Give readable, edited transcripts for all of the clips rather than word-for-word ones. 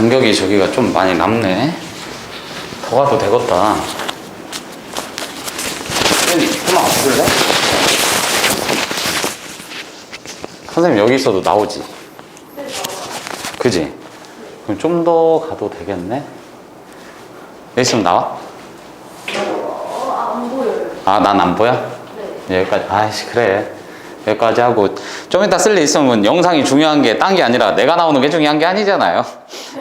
간격이 저기가 좀 많이 남네. 더 가도 되겠다. 그만 와줄래? 선생님 여기 있어도 나오지? 그지? 그럼 좀 더 가도 되겠네? 여기 있으면 나와? 안 보여요. 아, 난 안 보여? 네. 여기까지. 아이씨, 그래. 여기까지 하고 좀 이따 쓸 일 있으면 영상이 중요한 게 딴 게 아니라 내가 나오는 게 중요한 게 아니잖아요.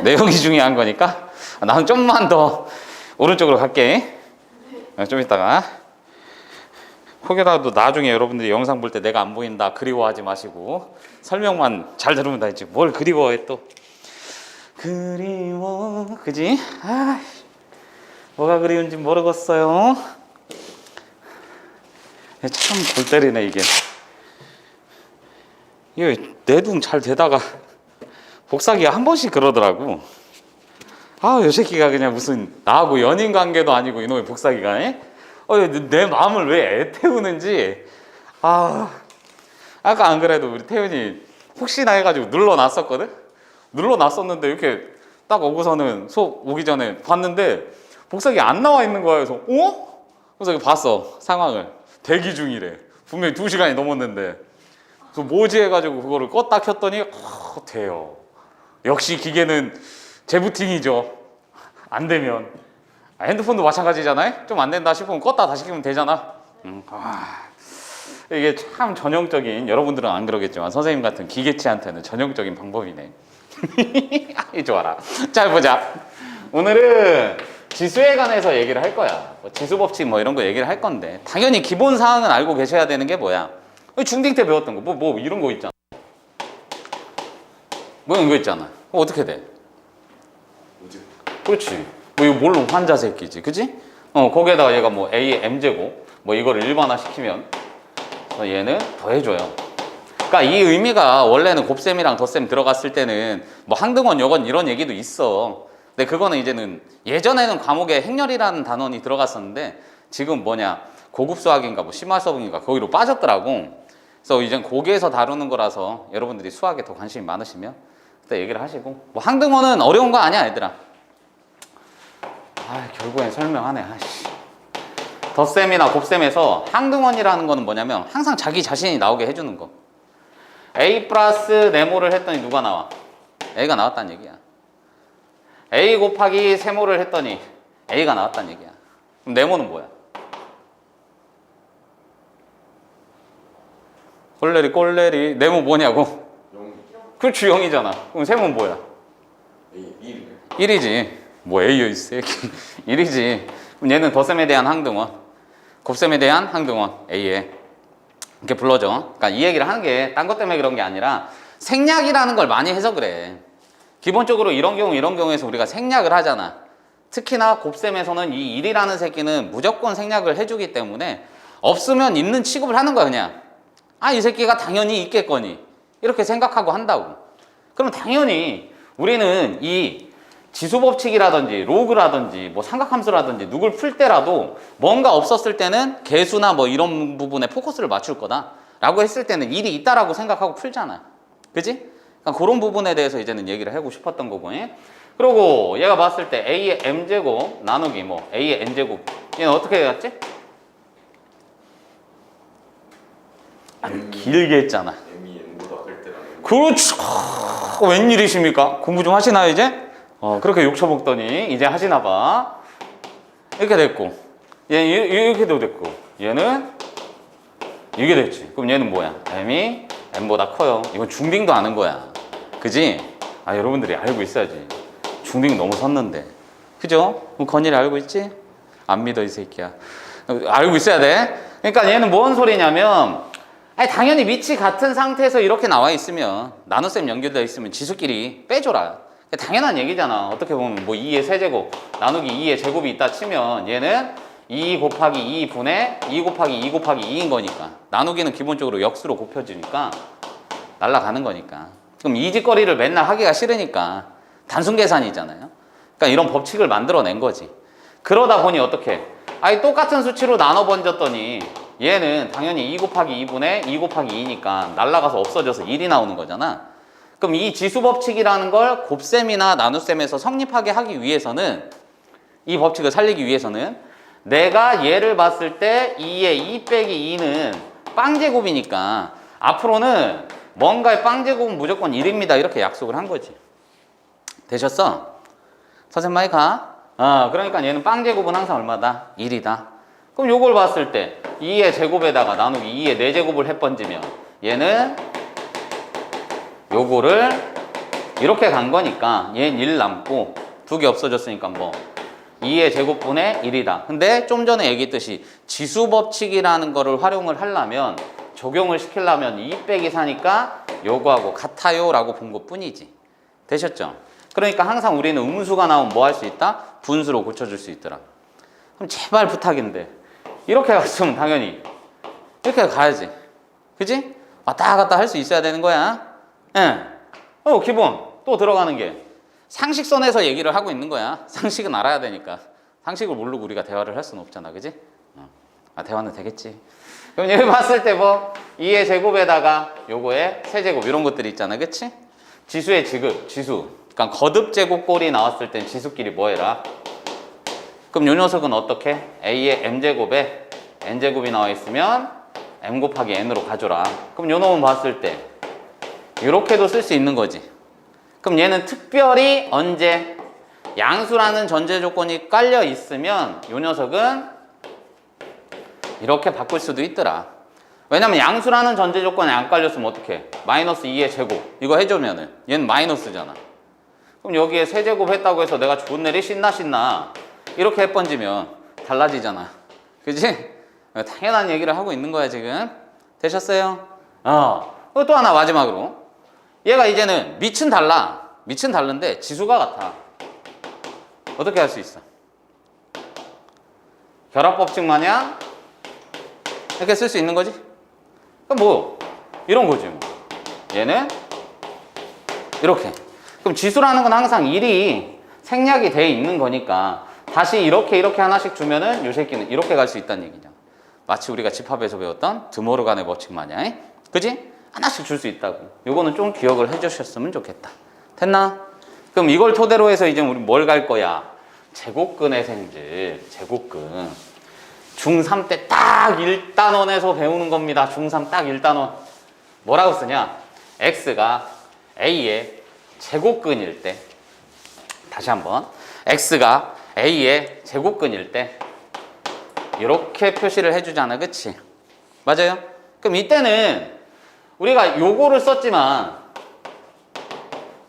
내용이 중요한 거니까 나는 좀만 더 오른쪽으로 갈게. 좀 이따가 혹여라도 나중에 여러분들이 영상 볼 때 내가 안 보인다 그리워하지 마시고 설명만 잘 들으면 다 있지 뭘 그리워해 또. 그리워 그지? 아, 뭐가 그리운지 모르겠어요. 참 골 때리네 이게. 이거 내둥 잘 되다가 복사기가 한 번씩 그러더라고. 아, 이 새끼가 그냥 무슨 나하고 연인 관계도 아니고 이놈의 복사기가 내 마음을 왜 애태우는지. 아, 아까 안 그래도 우리 태윤이 혹시나 해가지고 눌러놨었거든. 눌러놨었는데 이렇게 딱 오고서는 수업 오기 전에 봤는데 복사기 안 나와 있는 거야. 그래서 그래서 봤어 상황을. 대기 중이래. 분명히 2시간이 넘었는데. 그래서 뭐지 해가지고 그거를 껐다 켰더니 돼요. 역시 기계는 재부팅이죠. 안 되면. 핸드폰도 마찬가지잖아요. 좀 안 된다 싶으면 껐다 다시 켜면 되잖아. 이게 참 전형적인, 여러분들은 안 그러겠지만 선생님 같은 기계치한테는 전형적인 방법이네. 이 좋아라. 잘 보자. 오늘은 지수에 관해서 얘기를 할 거야. 뭐 지수 법칙 뭐 이런 거 얘기를 할 건데 당연히 기본 사항은 알고 계셔야 되는 게 뭐야? 중딩 때 배웠던 거 뭐 이런 거 있잖아. 뭐 이런 거 있잖아. 어떻게 돼? 그렇지. 뭐 이거 뭘로 환자 새끼지, 그지? 거기에다가 얘가 뭐 A의 M제곱 뭐 이거를 일반화 시키면 얘는 더해줘요. 그러니까 이 의미가 원래는 곱셈이랑 덧셈 들어갔을 때는 뭐 항등원, 역원 이런 얘기도 있어. 근데 그거는 이제는 예전에는 과목에 행렬이라는 단원이 들어갔었는데 지금 뭐냐 고급 수학인가 뭐 심화수학인가 거기로 빠졌더라고. 그래서 이젠 거기에서 다루는 거라서 여러분들이 수학에 더 관심이 많으시면 그때 얘기를 하시고 뭐 항등원은 어려운 거 아니야 얘들아. 결국엔 설명하네. 덧셈이나 곱셈에서 항등원이라는 거는 뭐냐면 항상 자기 자신이 나오게 해주는 거. A 플러스 네모를 했더니 누가 나와? A가 나왔다는 얘기야. A 곱하기 세모를 했더니 A가 나왔다는 얘기야. 그럼 네모는 뭐야? 꼴레리 네모 뭐냐고? 0. 그렇지 0이잖아. 그럼 세모는 뭐야? A 1이지. 뭐 A여 이 새끼. 1이지. 그럼 얘는 덧셈에 대한 항등원, 곱셈에 대한 항등원 A에 이렇게 불러줘. 그러니까 이 얘기를 하는 게 딴 것 때문에 그런 게 아니라 생략이라는 걸 많이 해서 그래. 기본적으로 이런 경우에서 우리가 생략을 하잖아. 특히나 곱셈에서는 이 1이라는 새끼는 무조건 생략을 해주기 때문에 없으면 있는 취급을 하는 거야 그냥. 이 새끼가 당연히 있겠거니 이렇게 생각하고 한다고. 그럼 당연히 우리는 이 지수법칙이라든지 로그라든지 뭐 삼각함수라든지 누굴 풀 때라도 뭔가 없었을 때는 개수나 뭐 이런 부분에 포커스를 맞출 거다 라고 했을 때는 일이 있다라고 생각하고 풀잖아. 그지? 그러니까 그런 부분에 대해서 이제는 얘기를 하고 싶었던 거고. 그리고 얘가 봤을 때 A의 M제곱 나누기 뭐 A의 N제곱 얘는 어떻게 해갔지? 길게 했잖아. M이 N보다 클 때라는. 그렇지. 웬일이십니까? 공부 좀 하시나요 이제? 그렇게 욕처먹더니 이제 하시나 봐. 이렇게 됐고 얘는 이렇게도 됐고 얘는 이게 됐지. 그럼 얘는 뭐야? M이 M보다 커요. 이건 중딩도 아는 거야. 그지? 여러분들이 알고 있어야지. 중딩 너무 섰는데. 그죠? 그럼 건일이 알고 있지? 안 믿어 이 새끼야. 알고 있어야 돼. 그러니까 얘는 뭔 소리냐면 당연히 밑이 같은 상태에서 이렇게 나와 있으면 나눗셈 연결되어 있으면 지수끼리 빼줘라. 당연한 얘기잖아. 어떻게 보면 뭐 2의 세제곱 나누기 2의 제곱이 있다 치면 얘는 2 곱하기 2분의 2 곱하기 2 곱하기 2인 거니까 나누기는 기본적으로 역수로 곱혀지니까 날아가는 거니까. 그럼 이 짓거리를 맨날 하기가 싫으니까 단순 계산이잖아요. 그러니까 이런 법칙을 만들어낸 거지. 그러다 보니 어떻게 똑같은 수치로 나눠 번졌더니 얘는 당연히 2 곱하기 2분의 2 곱하기 2니까 날아가서 없어져서 1이 나오는 거잖아. 그럼 이 지수법칙이라는 걸 곱셈이나 나눗셈에서 성립하게 하기 위해서는 이 법칙을 살리기 위해서는 내가 얘를 봤을 때 2의 2 빼기 2는 빵제곱이니까 앞으로는 뭔가의 빵제곱은 무조건 1입니다. 이렇게 약속을 한 거지. 되셨어? 선생님 많이 가? 그러니까 얘는 빵제곱은 항상 얼마다? 1이다. 그럼 요걸 봤을 때 2의 제곱에다가 나누기 2의 4제곱을 해번지면 얘는 요거를 이렇게 간 거니까 얘는 1 남고 2개 없어졌으니까 뭐 2의 제곱분의 1이다. 근데 좀 전에 얘기했듯이 지수법칙이라는 거를 활용을 하려면 적용을 시키려면 2 빼기 4니까 요거하고 같아요 라고 본 것 뿐이지. 되셨죠? 그러니까 항상 우리는 음수가 나오면 뭐 할 수 있다? 분수로 고쳐줄 수 있더라. 그럼 제발 부탁인데 이렇게 갔으면 당연히 이렇게 가야지. 그지? 왔다 갔다 할 수 있어야 되는 거야. 예. 기본 또 들어가는 게 상식선에서 얘기를 하고 있는 거야. 상식은 알아야 되니까. 상식을 모르고 우리가 대화를 할 수는 없잖아. 그지? 대화는 되겠지. 그럼 여기 봤을 때 뭐 2의 제곱에다가 요거의 세제곱 이런 것들이 있잖아. 그치? 지수의 지수. 그러니까 거듭 제곱꼴이 나왔을 땐 지수끼리 뭐 해라? 그럼 요 녀석은 어떻게? A의 m제곱에 n제곱이 나와 있으면 m 곱하기 n으로 가져라. 그럼 요 놈은 봤을 때 이렇게도 쓸 수 있는 거지. 그럼 얘는 특별히 언제 양수라는 전제 조건이 깔려 있으면 요 녀석은 이렇게 바꿀 수도 있더라. 왜냐면 양수라는 전제 조건이 안 깔렸으면 어떡해? 마이너스 2의 제곱 이거 해주면은 얘는 마이너스잖아. 그럼 여기에 세제곱 했다고 해서 내가 좋은 일이 신나 이렇게 해번지면 달라지잖아. 그지? 당연한 얘기를 하고 있는 거야 지금. 되셨어요? 또 하나 마지막으로 얘가 이제는 밑은 다른데 지수가 같아. 어떻게 할 수 있어? 결합법칙 마냥 이렇게 쓸 수 있는 거지? 그럼 뭐 이런 거지 뭐. 얘는 이렇게. 그럼 지수라는 건 항상 1이 생략이 돼 있는 거니까 다시 이렇게 하나씩 주면은 요 새끼는 이렇게 갈 수 있다는 얘기냐. 마치 우리가 집합에서 배웠던 드모르간의 법칙 마냥. 그지? 하나씩 줄 수 있다고. 요거는 좀 기억을 해주셨으면 좋겠다. 됐나? 그럼 이걸 토대로 해서 이제 우리 뭘 갈 거야? 제곱근의 생질. 제곱근. 중3 때 딱 1단원에서 배우는 겁니다. 중3 딱 1단원. 뭐라고 쓰냐? x가 a의 제곱근일 때, 다시 한번 x가 a의 제곱근일 때 이렇게 표시를 해주잖아. 그치? 맞아요? 그럼 이때는 우리가 요거를 썼지만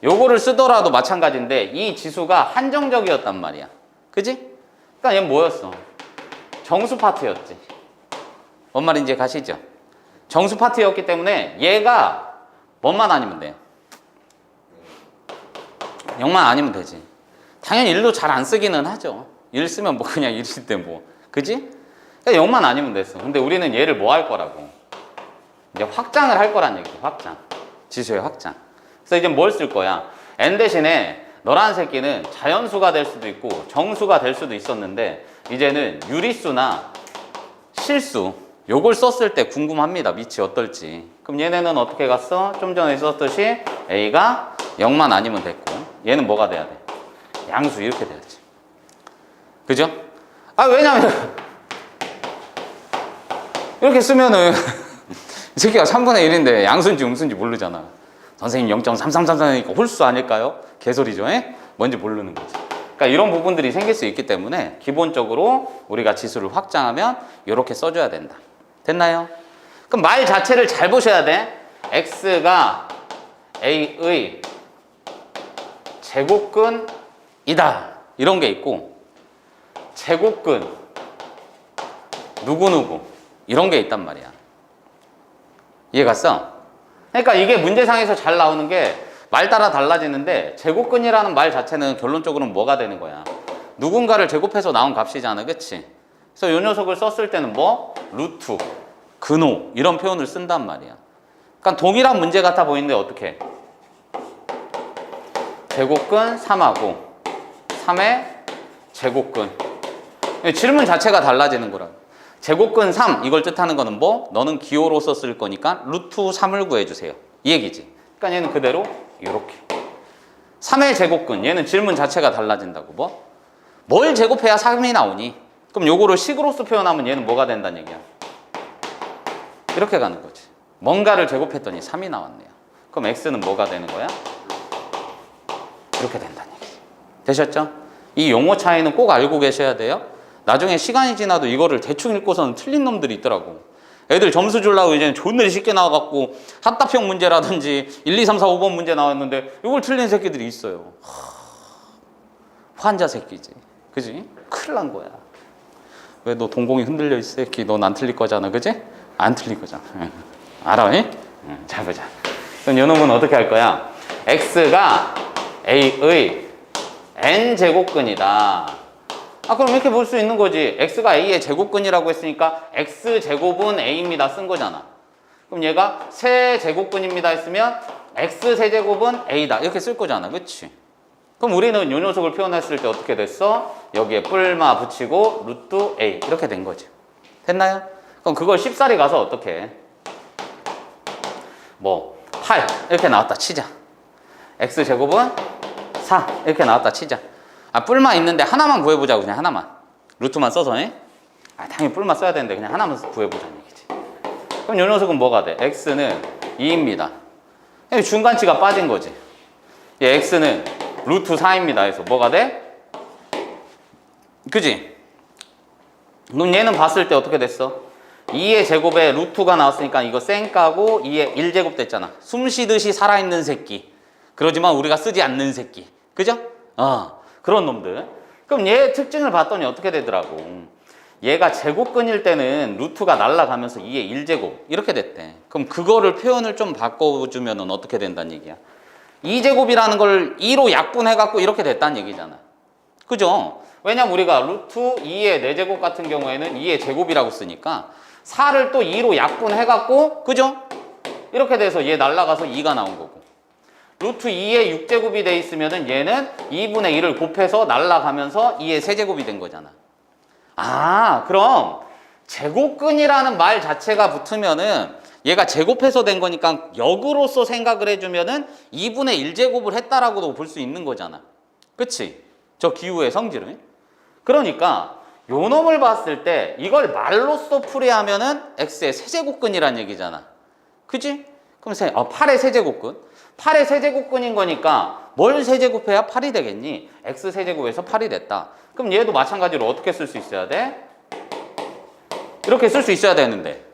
요거를 쓰더라도 마찬가지인데 이 지수가 한정적이었단 말이야. 그지? 그러니까 얘는 뭐였어? 정수 파트였지. 뭔 말인지 가시죠? 정수 파트였기 때문에 얘가 뭐만 아니면 돼? 0만 아니면 되지. 당연히 1도 잘 안 쓰기는 하죠. 1 쓰면 뭐 그냥 1일 때 뭐. 그지? 그러니까 0만 아니면 됐어. 근데 우리는 얘를 뭐 할 거라고? 이제 확장을 할 거란 얘기지. 확장. 지수의 확장. 그래서 이제 뭘 쓸 거야? n 대신에 너라는 새끼는 자연수가 될 수도 있고 정수가 될 수도 있었는데 이제는 유리수나 실수 요걸 썼을 때 궁금합니다. 밑이 어떨지. 그럼 얘네는 어떻게 갔어? 좀 전에 썼듯이 A가 0만 아니면 됐고 얘는 뭐가 돼야 돼? 양수 이렇게 돼야지. 그죠? 왜냐면 이렇게 쓰면은 이 새끼가 3분의 1인데 양수인지 음수인지 모르잖아. 선생님 0.3333이니까 홀수 아닐까요? 개소리죠. 뭔지 모르는 거지. 그러니까 이런 부분들이 생길 수 있기 때문에 기본적으로 우리가 지수를 확장하면 이렇게 써줘야 된다. 됐나요? 그럼 말 자체를 잘 보셔야 돼. x가 a의 제곱근이다. 이런 게 있고 제곱근 누구누구 이런 게 있단 말이야. 이해갔어? 그러니까 이게 문제상에서 잘 나오는 게 말 따라 달라지는데 제곱근이라는 말 자체는 결론적으로는 뭐가 되는 거야? 누군가를 제곱해서 나온 값이잖아. 그치? 그래서 이 녀석을 썼을 때는 뭐? 루트, 근호 이런 표현을 쓴단 말이야. 그러니까 동일한 문제 같아 보이는데 어떻게? 제곱근 3하고 3의 제곱근 질문 자체가 달라지는 거라. 제곱근 3 이걸 뜻하는 거는 뭐? 너는 기호로서 쓸 거니까 루트 3을 구해주세요. 이 얘기지. 그러니까 얘는 그대로 이렇게 3의 제곱근 얘는 질문 자체가 달라진다고. 뭘 제곱해야 3이 나오니? 그럼 요거를 식으로서 표현하면 얘는 뭐가 된다는 얘기야? 이렇게 가는 거지. 뭔가를 제곱했더니 3이 나왔네요. 그럼 x는 뭐가 되는 거야? 이렇게 된다는 얘기지. 되셨죠? 이 용어 차이는 꼭 알고 계셔야 돼요. 나중에 시간이 지나도 이거를 대충 읽고서는 틀린 놈들이 있더라고. 애들 점수 주려고 이제 존나 쉽게 나와갖고 합답형 문제라든지 1, 2, 3, 4, 5번 문제 나왔는데 이걸 틀린 새끼들이 있어요. 환자 새끼지. 그지? 큰일 난 거야. 왜 너 동공이 흔들려 있어? 새끼 넌 안 틀릴 거잖아. 그지? 안 틀릴 거잖아. 알아? 자 보자. 그럼 요놈은 어떻게 할 거야? x가 a의 n제곱근이다. 그럼 이렇게 볼 수 있는 거지. x가 a의 제곱근이라고 했으니까 x제곱은 a입니다 쓴 거잖아. 그럼 얘가 세제곱근입니다 했으면 x세제곱은 a다 이렇게 쓸 거잖아. 그치? 그럼 우리는 요 녀석을 표현했을 때 어떻게 됐어? 여기에 뿔마 붙이고 루트 a 이렇게 된 거지. 됐나요? 그럼 그걸 쉽사리 가서 어떻게 해? 8 이렇게 나왔다 치자. x제곱은 4 이렇게 나왔다 치자. 뿔마 있는데 하나만 구해보자고. 그냥 하나만 루트만 써서. 당연히 뿔마 써야 되는데 그냥 하나만 구해보자는 얘기지. 그럼 요 녀석은 뭐가 돼? x는 2입니다 중간치가 빠진 거지. 얘 x는 루트 4입니다 해서 뭐가 돼? 그지? 그럼 얘는 봤을 때 어떻게 됐어? 2의 제곱에 루트가 나왔으니까 이거 쌩까고 2의 1제곱 됐잖아. 숨 쉬듯이 살아있는 새끼. 그러지만 우리가 쓰지 않는 새끼. 그죠? 그런 놈들. 그럼 얘 특징을 봤더니 어떻게 되더라고. 얘가 제곱근일 때는 루트가 날아가면서 2의 1제곱 이렇게 됐대. 그럼 그거를 표현을 좀 바꿔주면 어떻게 된다는 얘기야? 2제곱이라는 걸 2로 약분해갖고 이렇게 됐다는 얘기잖아. 그죠? 왜냐면 우리가 루트 2의 4제곱 같은 경우에는 2의 제곱이라고 쓰니까 4를 또 2로 약분해갖고 그죠? 이렇게 돼서 얘 날아가서 2가 나온 거고. 루트 2의 6제곱이 돼 있으면은 얘는 2분의 1을 곱해서 날아가면서 2의 세제곱이 된 거잖아. 그럼 제곱근이라는 말 자체가 붙으면은 얘가 제곱해서 된 거니까 역으로서 생각을 해주면은 2분의 1제곱을 했다라고도 볼 수 있는 거잖아. 그치? 저 기후의 성질은. 그러니까 요 놈을 봤을 때 이걸 말로써 풀이하면은 x의 세제곱근이란 얘기잖아. 그치? 그럼 8의 세제곱근. 8의 세제곱근인 거니까 뭘 세제곱해야 8이 되겠니? x 세제곱에서 8이 됐다. 그럼 얘도 마찬가지로 어떻게 쓸 수 있어야 돼? 이렇게 쓸 수 있어야 되는데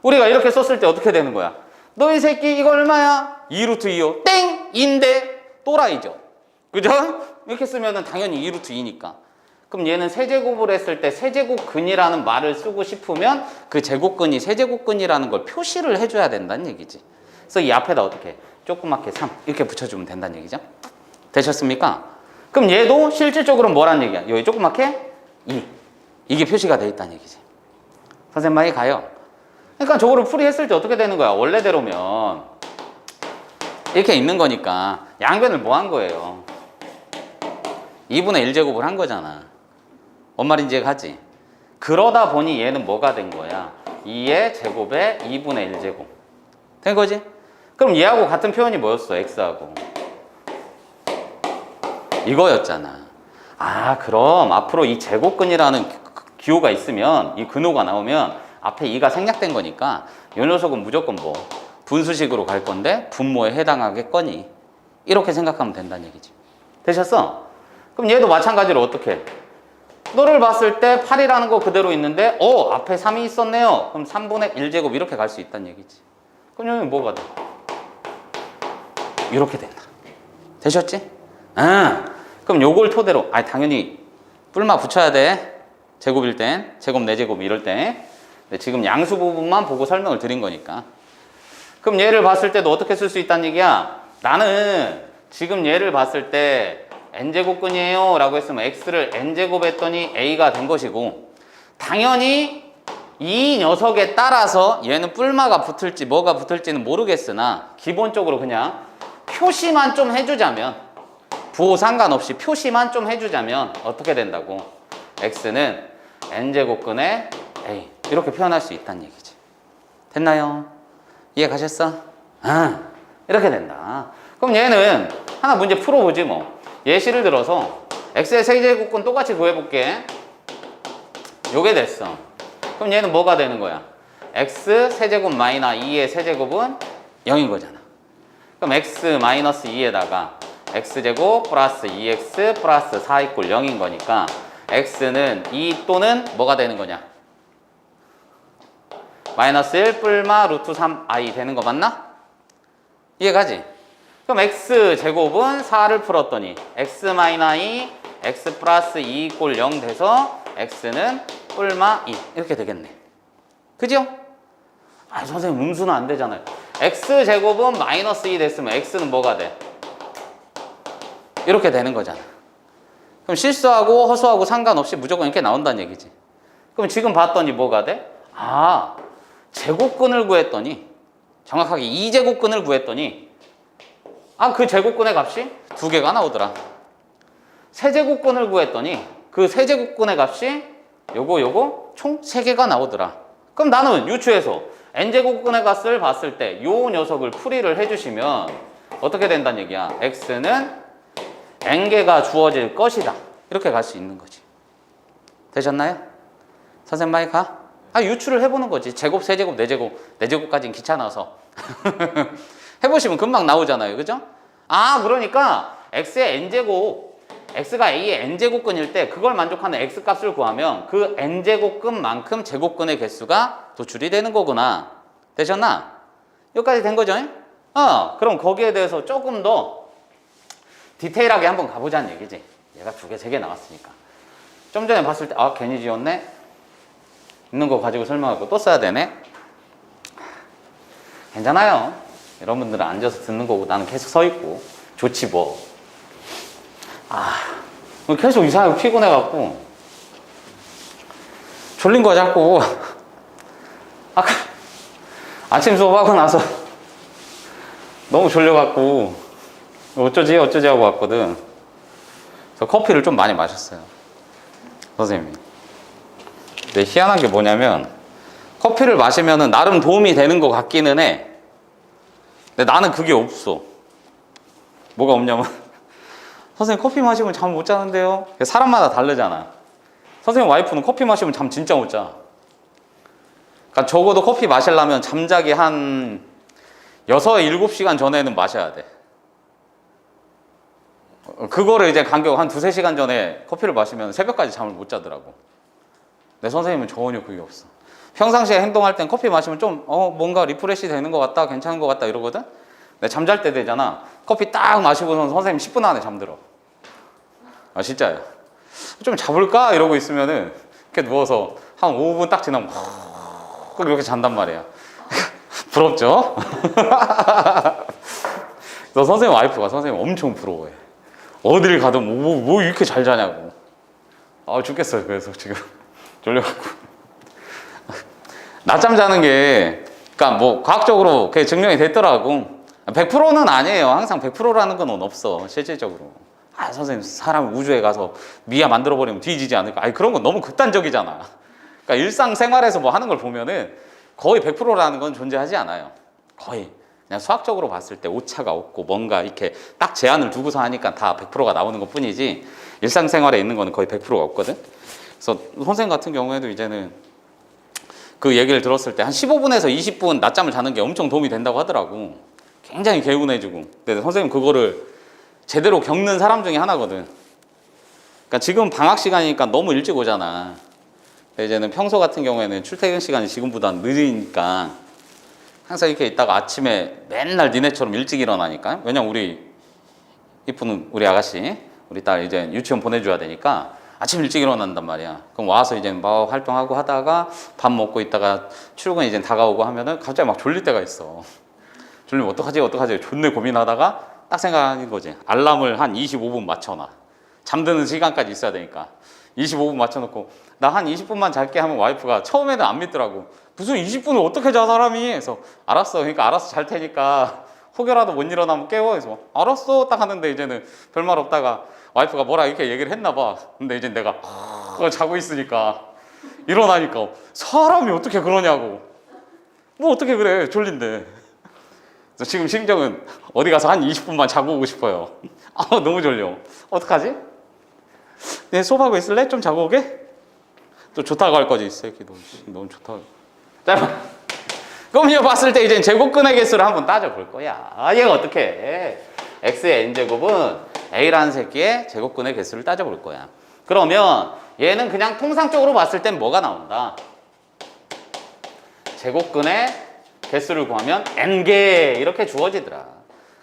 우리가 이렇게 썼을 때 어떻게 되는 거야? 너 이 새끼 이거 얼마야? 2루트 2요. 땡! 인데 또라이죠. 그죠? 이렇게 쓰면은 당연히 2루트 2니까. 그럼 얘는 세제곱을 했을 때 세제곱근이라는 말을 쓰고 싶으면 그 제곱근이 세제곱근이라는 걸 표시를 해줘야 된다는 얘기지. 그래서 이 앞에다 어떻게 조그맣게 3 이렇게 붙여주면 된다는 얘기죠. 되셨습니까? 그럼 얘도 실질적으로 뭐란 얘기야? 여기 조그맣게 2 이게 표시가 돼 있다는 얘기지. 선생님 말이 가요. 그러니까 저거를 풀이했을 때 어떻게 되는 거야? 원래대로면 이렇게 있는 거니까 양변을 뭐 한 거예요? 2분의 1제곱을 한 거잖아. 뭔 말인지 가지? 그러다 보니 얘는 뭐가 된 거야? 2의 제곱에 2분의 1제곱 된 거지? 그럼 얘하고 같은 표현이 뭐였어? x하고 이거였잖아. 그럼 앞으로 이 제곱근이라는 기호가 있으면 이 근호가 나오면 앞에 2가 생략된 거니까 이 녀석은 무조건 분수식으로 갈 건데 분모에 해당하겠거니 이렇게 생각하면 된다는 얘기지. 되셨어? 그럼 얘도 마찬가지로 어떻게? 너를 봤을 때 8이라는 거 그대로 있는데 앞에 3이 있었네요. 그럼 3분의 1제곱 이렇게 갈 수 있다는 얘기지. 그럼 여기 뭐가 돼? 이렇게 된다. 되셨지? 그럼 요걸 토대로 당연히 뿔마 붙여야 돼. 제곱일 땐 제곱 4제곱 이럴 때. 근데 지금 양수 부분만 보고 설명을 드린 거니까. 그럼 얘를 봤을 때도 어떻게 쓸 수 있다는 얘기야? 나는 지금 얘를 봤을 때 n제곱근이에요 라고 했으면 x를 n제곱 했더니 a가 된 것이고 당연히 이 녀석에 따라서 얘는 뿔마가 붙을지 뭐가 붙을지는 모르겠으나 기본적으로 그냥 표시만 좀 해주자면 부호 상관없이 표시만 좀 해주자면 어떻게 된다고? x는 n제곱근의 a 이렇게 표현할 수 있다는 얘기지. 됐나요? 이해 가셨어? 이렇게 된다. 그럼 얘는 하나 문제 풀어보지 뭐. 예시를 들어서 x의 세제곱근 똑같이 구해볼게. 요게 됐어. 그럼 얘는 뭐가 되는 거야? x 세제곱 마이너 2의 세제곱은 0인 거잖아. 그럼 x 마이너스 2에다가 x제곱 플러스 2x 플러스 4 이꼴 0인 거니까 x는 2 또는 뭐가 되는 거냐? 마이너스 1 뿔마 루트 3i 되는 거 맞나? 이해가지? 그럼 x제곱은 4를 풀었더니 x 마이너 2 x 플러스 2 이꼴 0 돼서 x는 뿔마 2 이렇게 되겠네. 그죠? 아 선생님 음수는 안 되잖아요. x제곱은 마이너스 2 됐으면 x는 뭐가 돼? 이렇게 되는 거잖아. 그럼 실수하고 허수하고 상관없이 무조건 이렇게 나온다는 얘기지. 그럼 지금 봤더니 뭐가 돼? 아 제곱근을 구했더니 정확하게 2제곱근을 구했더니 아 그 제곱근의 값이 2개가 나오더라. 세제곱근을 구했더니 그 세제곱근의 값이 요거 총 3개가 나오더라. 그럼 나는 유추해서 n제곱근의 값을 봤을 때 요 녀석을 풀이를 해주시면 어떻게 된다는 얘기야? x는 n개가 주어질 것이다. 이렇게 갈 수 있는 거지. 되셨나요? 선생님 많이 가? 아 유추를 해보는 거지. 제곱, 세제곱, 네제곱까지는 귀찮아서 해보시면 금방 나오잖아요. 그죠? 아 그러니까 x의 n제곱, x가 a의 n제곱근일 때 그걸 만족하는 x값을 구하면 그 n제곱근만큼 제곱근의 개수가 도출이 되는 거구나. 되셨나? 여기까지 된 거죠? 그럼 거기에 대해서 조금 더 디테일하게 한번 가보자는 얘기지. 얘가 2개, 3개 나왔으니까. 좀 전에 봤을 때 아 괜히 지웠네? 있는 거 가지고 설명하고 또 써야 되네? 괜찮아요. 여러분들은 앉아서 듣는 거고 나는 계속 서 있고 좋지 뭐. 계속 이상하게 피곤해갖고 졸린 거야 자꾸. 아침 수업하고 나서 너무 졸려갖고 어쩌지 하고 왔거든. 그래서 커피를 좀 많이 마셨어요 선생님이. 근데 희한한 게 뭐냐면 커피를 마시면은 나름 도움이 되는 것 같기는 해. 근데 나는 그게 없어. 뭐가 없냐면 선생님 커피 마시면 잠 못 자는데요. 사람마다 다르잖아. 선생님 와이프는 커피 마시면 잠 진짜 못 자. 그러니까 적어도 커피 마시려면 잠자기 한 6, 7시간 전에는 마셔야 돼. 그거를 이제 간격 한 2, 3시간 전에 커피를 마시면 새벽까지 잠을 못 자더라고. 내 선생님은 전혀 그게 없어. 평상시에 행동할 땐 커피 마시면 좀 뭔가 리프레시 되는 것 같다, 괜찮은 것 같다 이러거든. 근데 잠잘 때 되잖아. 커피 딱 마시고선 선생님 10분 안에 잠들어. 아 진짜요. 좀 자볼까 이러고 있으면은 이렇게 누워서 한 5분 딱 지나면 이렇게 잔단 말이야. 부럽죠? 그래서 선생님 와이프가 선생님 엄청 부러워해. 어딜 가도 뭐 이렇게 잘 자냐고. 죽겠어요. 그래서 지금 졸려갖고. 낮잠 자는 게, 그러니까 뭐 과학적으로 그게 증명이 됐더라고. 100%는 아니에요. 항상 100%라는 건 없어. 실질적으로. 선생님 사람 우주에 가서 미아 만들어버리면 뒤지지 않을까? 그런 건 너무 극단적이잖아. 그러니까 일상생활에서 뭐 하는 걸 보면은 거의 100%라는 건 존재하지 않아요. 거의. 그냥 수학적으로 봤을 때 오차가 없고 뭔가 이렇게 딱 제한을 두고서 하니까 다 100%가 나오는 것 뿐이지 일상생활에 있는 거는 거의 100%가 없거든. 그래서 선생님 같은 경우에도 이제는 그 얘기를 들었을 때 한 15분에서 20분 낮잠을 자는 게 엄청 도움이 된다고 하더라고. 굉장히 개운해지고. 근데 선생님 그거를 제대로 겪는 사람 중에 하나거든. 그러니까 지금 방학 시간이니까 너무 일찍 오잖아. 근데 이제는 평소 같은 경우에는 출퇴근 시간이 지금보다 느리니까 항상 이렇게 있다가 아침에 맨날 니네처럼 일찍 일어나니까. 왜냐면 우리 이쁜 우리 아가씨, 우리 딸 이제 유치원 보내줘야 되니까 아침 일찍 일어난단 말이야. 그럼 와서 이제 막 활동하고 하다가 밥 먹고 있다가 출근 이제 다가오고 하면은 갑자기 막 졸릴 때가 있어. 졸리면 어떡하지 존내 고민하다가 딱 생각하는 거지. 알람을 한 25분 맞춰놔. 잠드는 시간까지 있어야 되니까 25분 맞춰놓고 나 한 20분만 잘게 하면 와이프가 처음에는 안 믿더라고. 무슨 20분을 어떻게 자 사람이. 그래서 알았어. 그러니까 알아서 잘 테니까 혹여라도 못 일어나면 깨워. 그래서 알았어 딱 하는데 이제는 별말 없다가 와이프가 뭐라 이렇게 얘기를 했나 봐. 근데 이제 내가 자고 있으니까 일어나니까 사람이 어떻게 그러냐고. 뭐 어떻게 그래 졸린데. 저 지금 심정은 어디 가서 한 20분만 자고 오고 싶어요. 아, 너무 졸려. 어떡하지? 내 수업하고 있을래? 좀 자고 오게? 또 좋다고 할 거지, 이 새끼. 너무 좋다고. 자, 그럼 이거 봤을 때 이제 제곱근의 개수를 한번 따져볼 거야. 아, 얘가 어떻게 해? x의 n제곱은 a라는 새끼의 제곱근의 개수를 따져볼 거야. 그러면 얘는 그냥 통상적으로 봤을 땐 뭐가 나온다? 제곱근의 개수를 구하면 n개 이렇게 주어지더라.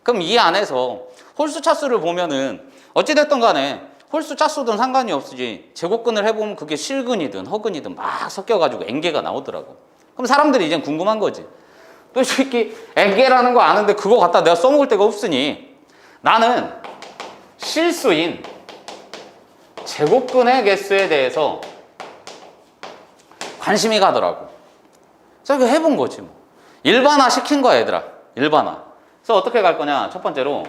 그럼 이 안에서 홀수 차수를 보면은 어찌됐든 간에 홀수 차수든 상관이 없으지 제곱근을 해보면 그게 실근이든 허근이든 막 섞여가지고 n개가 나오더라고. 그럼 사람들이 이제 궁금한 거지. 또 이 새끼 n개라는 거 아는데 그거 갖다 내가 써먹을 데가 없으니 나는 실수인 제곱근의 개수에 대해서 관심이 가더라고. 그래서 이거 해본 거지 뭐. 일반화 시킨 거야 얘들아. 일반화. 그래서 어떻게 갈 거냐. 첫 번째로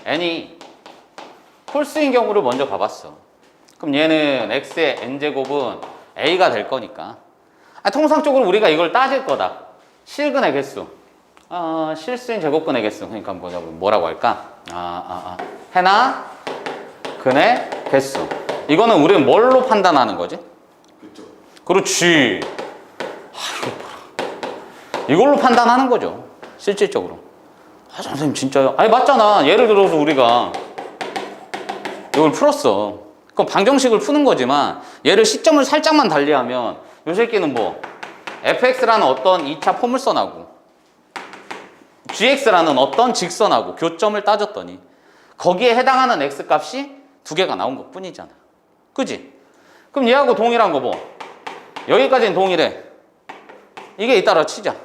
n이 홀수인 경우를 먼저 봐봤어. 그럼 얘는 x의 n제곱은 a가 될 거니까 통상적으로 우리가 이걸 따질 거다. 실근의 개수. 실수인 제곱근의 개수. 그러니까 뭐라고 할까? 해나 근의 개수. 이거는 우리는 뭘로 판단하는 거지? 그쵸. 그렇지. 이걸로 판단하는 거죠. 실질적으로. 선생님 진짜요? 아니 맞잖아. 예를 들어서 우리가 이걸 풀었어. 그럼 방정식을 푸는 거지만 얘를 시점을 살짝만 달리하면 이 새끼는 뭐 fx라는 어떤 2차 포물선하고 gx라는 어떤 직선하고 교점을 따졌더니 거기에 해당하는 x값이 두 개가 나온 것 뿐이잖아. 그지? 그럼 얘하고 동일한 거 뭐? 여기까지는 동일해. 이게 이따라 치자.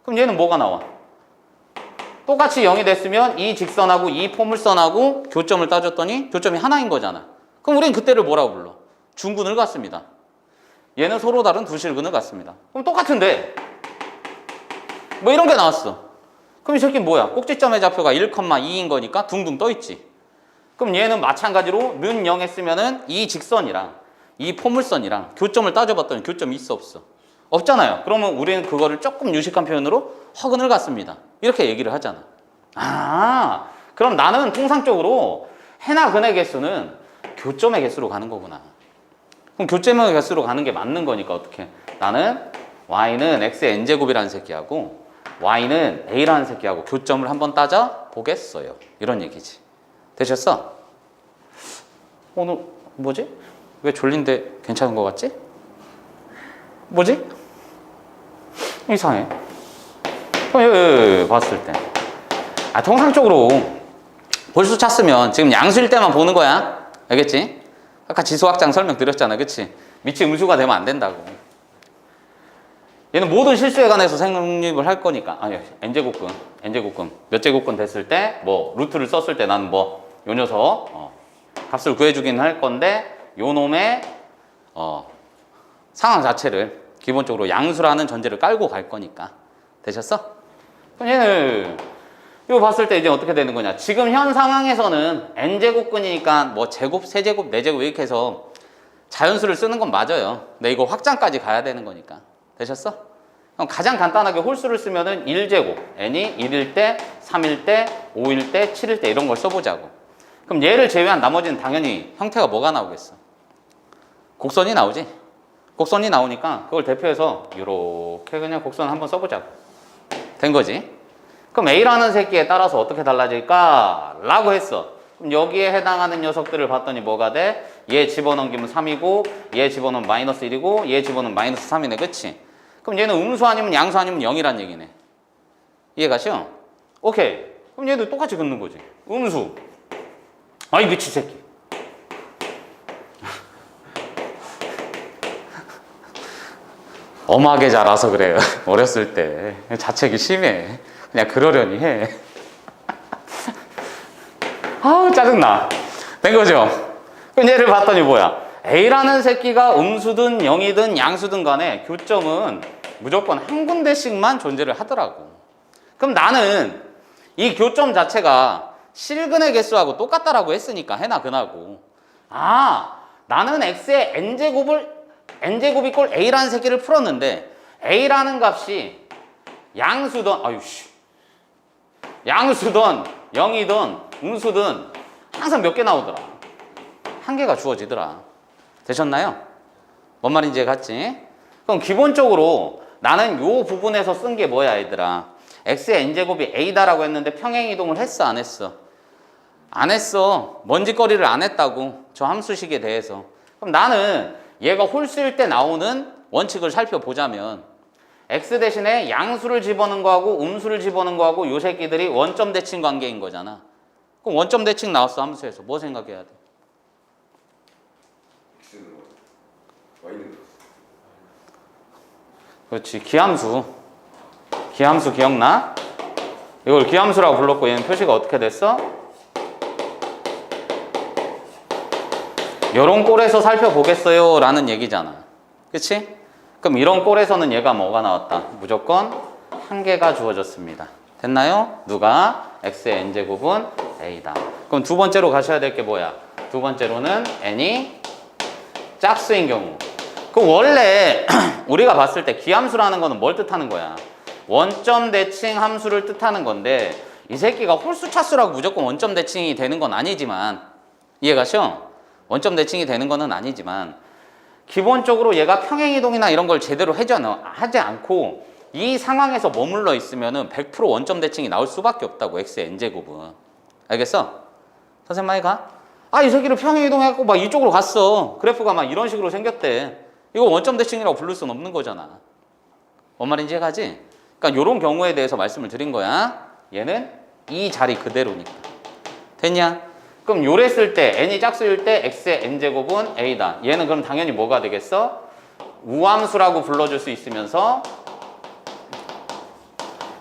그럼 얘는 뭐가 나와? 똑같이 0이 됐으면 이 직선하고 이 포물선하고 교점을 따졌더니 교점이 하나인 거잖아. 그럼 우리는 그때를 뭐라고 불러? 중근을 갖습니다. 얘는 서로 다른 두 실근을 갖습니다. 그럼 똑같은데 뭐 이런 게 나왔어. 그럼 이 새끼는 뭐야? 꼭지점의 좌표가 1,2인 거니까 둥둥 떠 있지. 그럼 얘는 마찬가지로 는 0 했으면은 이 직선이랑 이 포물선이랑 교점을 따져봤더니 교점이 있어 없어? 없잖아요. 그러면 우리는 그거를 조금 유식한 표현으로 허근을 갖습니다. 이렇게 얘기를 하잖아. 그럼 나는 통상적으로 해나 근의 개수는 교점의 개수로 가는 거구나. 그럼 교점의 개수로 가는 게 맞는 거니까 어떻게? 나는 y는 x의 n제곱이라는 새끼하고 y는 a라는 새끼하고 교점을 한번 따져 보겠어요. 이런 얘기지. 되셨어? 오늘 뭐지? 왜 졸린데 괜찮은 거 같지? 뭐지? 이상해. 봤을 때. 통상적으로 볼수 찼으면 지금 양수일 때만 보는 거야. 알겠지? 아까 지수학장 설명드렸잖아. 그치? 밑이 음수가 되면 안 된다고. 얘는 모든 실수에 관해서 생립을 할 거니까. n제곱근. 몇 제곱근 됐을 때, 뭐, 루트를 썼을 때 나는 뭐, 요 녀석, 값을 구해주긴 할 건데, 요 놈의, 상황 자체를 기본적으로 양수라는 전제를 깔고 갈 거니까. 되셨어? 그럼 얘는 이거 봤을 때 이제 어떻게 되는 거냐. 지금 현 상황에서는 n제곱근이니까 뭐 제곱, 세제곱, 네제곱 이렇게 해서 자연수를 쓰는 건 맞아요. 근데 이거 확장까지 가야 되는 거니까. 되셨어? 그럼 가장 간단하게 홀수를 쓰면은 1제곱. n이 1일 때, 3일 때, 5일 때, 7일 때 이런 걸 써보자고. 그럼 얘를 제외한 나머지는 당연히 형태가 뭐가 나오겠어? 곡선이 나오지? 곡선이 나오니까 그걸 대표해서 이렇게 그냥 곡선 한번 써보자고. 된 거지? 그럼 A라는 새끼에 따라서 어떻게 달라질까? 라고 했어. 그럼 여기에 해당하는 녀석들을 봤더니 뭐가 돼? 얘 집어넘기면 3이고 얘 집어넣으면 마이너스 1이고 얘 집어넣으면 마이너스 3이네. 그치? 그럼 얘는 음수 아니면 양수 아니면 0이란 얘기네. 이해가시오? 오케이. 그럼 얘도 똑같이 긋는 거지. 음수. 아이 미친 새끼. 엄하게 자라서 그래요. 어렸을 때 자책이 심해. 그냥 그러려니 해. 아우 짜증나. 된 거죠? 그럼 얘를 봤더니 뭐야? A라는 새끼가 음수든 0이든 양수든 간에 교점은 무조건 한 군데씩만 존재를 하더라고. 그럼 나는 이 교점 자체가 실근의 개수하고 똑같다라고 했으니까 해나 근하고 나는 x의 n제곱이 꼴 a라는 새끼를 풀었는데 a라는 값이 양수든 양수든 0이든 음수든 항상 몇 개 나오더라. 한 개가 주어지더라. 되셨나요? 뭔 말인지 갔지? 그럼 기본적으로 나는 요 부분에서 쓴 게 뭐야 얘들아? x의 n제곱이 a다라고 했는데 평행이동을 했어 안 했어? 안 했어. 먼지거리를 안 했다고. 저 함수식에 대해서. 그럼 나는 얘가 홀수일 때 나오는 원칙을 살펴보자면 x 대신에 양수를 집어넣은 거하고 음수를 집어넣은 거하고 요 새끼들이 원점 대칭 관계인 거잖아. 그럼 원점 대칭 나왔어 함수에서. 뭐 생각해야 돼? X는 Y는 들었어. 그렇지. 기함수. 기함수 기억나? 이걸 기함수라고 불렀고 얘는 표시가 어떻게 됐어? 요런 꼴에서 살펴보겠어요 라는 얘기잖아. 그치? 그럼 이런 꼴에서는 얘가 뭐가 나왔다? 무조건 한 개가 주어졌습니다. 됐나요? 누가? x의 n제곱은 a다. 그럼 두 번째로 가셔야 될 게 뭐야? 두 번째로는 n이 짝수인 경우. 그 원래 우리가 봤을 때 기함수라는 거는 뭘 뜻하는 거야? 원점 대칭 함수를 뜻하는 건데 이 새끼가 홀수 차수라고 무조건 원점 대칭이 되는 건 아니지만 이해가셔? 원점 대칭이 되는 거는 아니지만 기본적으로 얘가 평행이동이나 이런 걸 제대로 하지 않고 이 상황에서 머물러 있으면은 100% 원점 대칭이 나올 수밖에 없다고 x의 n제곱은. 알겠어? 선생님 많이 가? 아, 이 새끼를 평행이동해갖고 막 이쪽으로 갔어. 그래프가 막 이런 식으로 생겼대. 이거 원점 대칭이라고 부를 수는 없는 거잖아. 뭔 말인지 해가지? 그러니까 이런 경우에 대해서 말씀을 드린 거야. 얘는 이 자리 그대로니까. 됐냐? 그럼 요랬을 때 n이 짝수일 때 x의 n제곱은 a다. 얘는 그럼 당연히 뭐가 되겠어? 우함수라고 불러줄 수 있으면서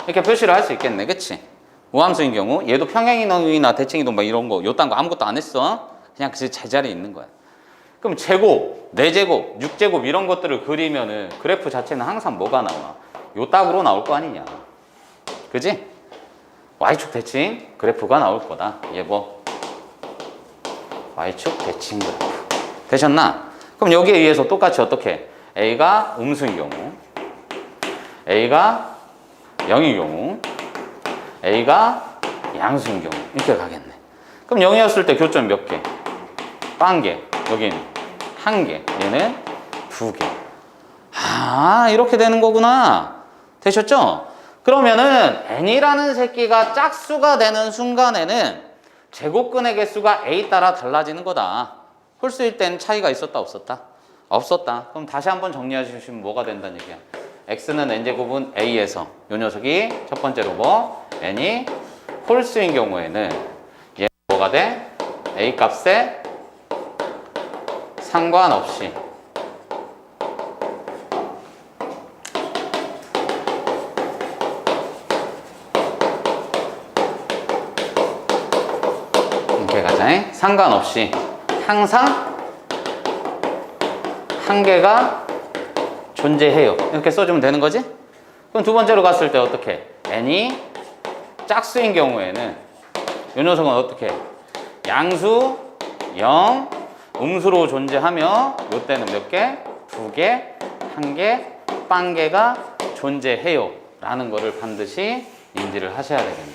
이렇게 표시를 할 수 있겠네. 그치? 우함수인 경우 얘도 평행이동이나 대칭이동 막 이런 거 요딴 거 아무것도 안 했어. 그냥 그 제자리에 있는 거야. 그럼 제곱, 4제곱, 6제곱 이런 것들을 그리면은 그래프 자체는 항상 뭐가 나와? 요 딱으로 나올 거 아니냐. 그지? y축 대칭 그래프가 나올 거다. 얘 뭐? y축 대칭 그래프. 되셨나? 그럼 여기에 의해서 똑같이 어떻게? a가 음수인 경우, a가 0인 경우, a가 양수인 경우 이렇게 가겠네. 그럼 0이었을 때 교점 몇 개? 1개. 여기는 1개. 얘는 2개. 아, 이렇게 되는 거구나. 되셨죠? 그러면은 n이라는 새끼가 짝수가 되는 순간에는 제곱근의 개수가 a 따라 달라지는 거다. 홀수일 때는 차이가 있었다 없었다? 없었다. 그럼 다시 한번 정리해 주시면 뭐가 된다는 얘기야? x는 n제곱은 a에서 요 녀석이 첫 번째로 뭐? n이 홀수인 경우에는 얘 뭐가 돼? a 값에 상관없이 이렇게 가자. 상관없이 항상 한 개가 존재해요. 이렇게 써주면 되는 거지? 그럼 두 번째로 갔을 때 어떻게? n이 짝수인 경우에는 이 녀석은 어떻게? 양수 0 음수로 존재하며 이때는 몇 개? 2개, 1개, 빵개가 존재해요 라는 거를 반드시 인지를 하셔야 되겠네.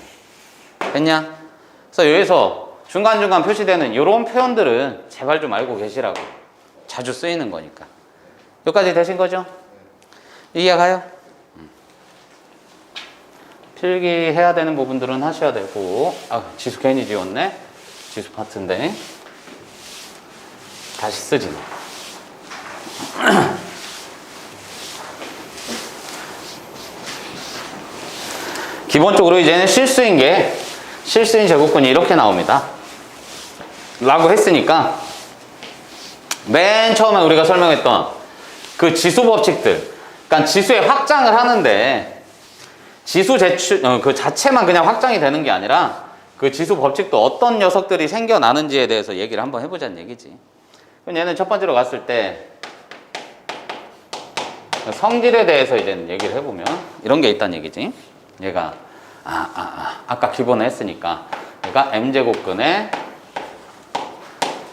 됐냐? 그래서 여기서 중간중간 표시되는 이런 표현들은 제발 좀 알고 계시라고. 자주 쓰이는 거니까. 여기까지 되신 거죠? 이해가요? 필기해야 되는 부분들은 하셔야 되고. 아, 지수 괜히 지웠네. 지수 파트인데 다시 쓰지. 기본적으로 이제는 실수인 제곱근이 이렇게 나옵니다 라고 했으니까 맨 처음에 우리가 설명했던 그 지수 법칙들, 그러니까 지수의 확장을 하는데 지수 그 자체만 그냥 확장이 되는 게 아니라 그 지수 법칙도 어떤 녀석들이 생겨나는지에 대해서 얘기를 한번 해보자는 얘기지. 그럼 얘는 첫 번째로 갔을 때 성질에 대해서 이제 얘기를 해보면 이런 게 있다는 얘기지. 얘가 아까 기본에 했으니까 얘가 m제곱근에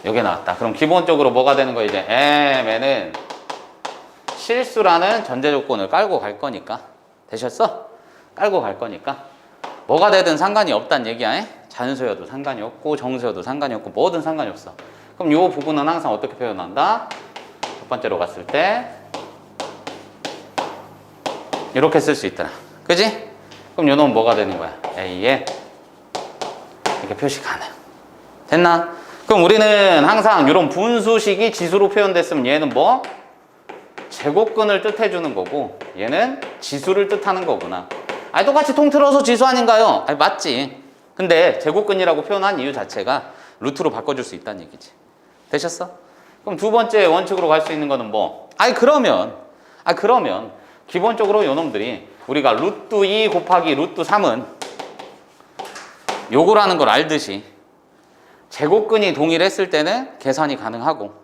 여기 나왔다. 그럼 기본적으로 뭐가 되는 거 이제 m에는 실수라는 전제 조건을 깔고 갈 거니까. 되셨어? 깔고 갈 거니까 뭐가 되든 상관이 없다는 얘기야. 에? 잔수여도 상관이 없고 정수여도 상관이 없고 뭐든 상관이 없어. 그럼 요 부분은 항상 어떻게 표현한다? 첫 번째로 갔을 때 이렇게 쓸 수 있더라. 그지? 그럼 요 놈은 뭐가 되는 거야? A에 이렇게 표시 가능. 됐나? 그럼 우리는 항상 이런 분수식이 지수로 표현됐으면 얘는 뭐? 제곱근을 뜻해주는 거고 얘는 지수를 뜻하는 거구나. 아니 똑같이 통틀어서 지수 아닌가요? 아니 맞지. 근데 제곱근이라고 표현한 이유 자체가 루트로 바꿔줄 수 있다는 얘기지. 되셨어? 그럼 두 번째 원칙으로 갈 수 있는 거는 뭐? 그러면 기본적으로 요놈들이 우리가 루트 2 곱하기 루트 3은 요거라는 걸 알듯이 제곱근이 동일했을 때는 계산이 가능하고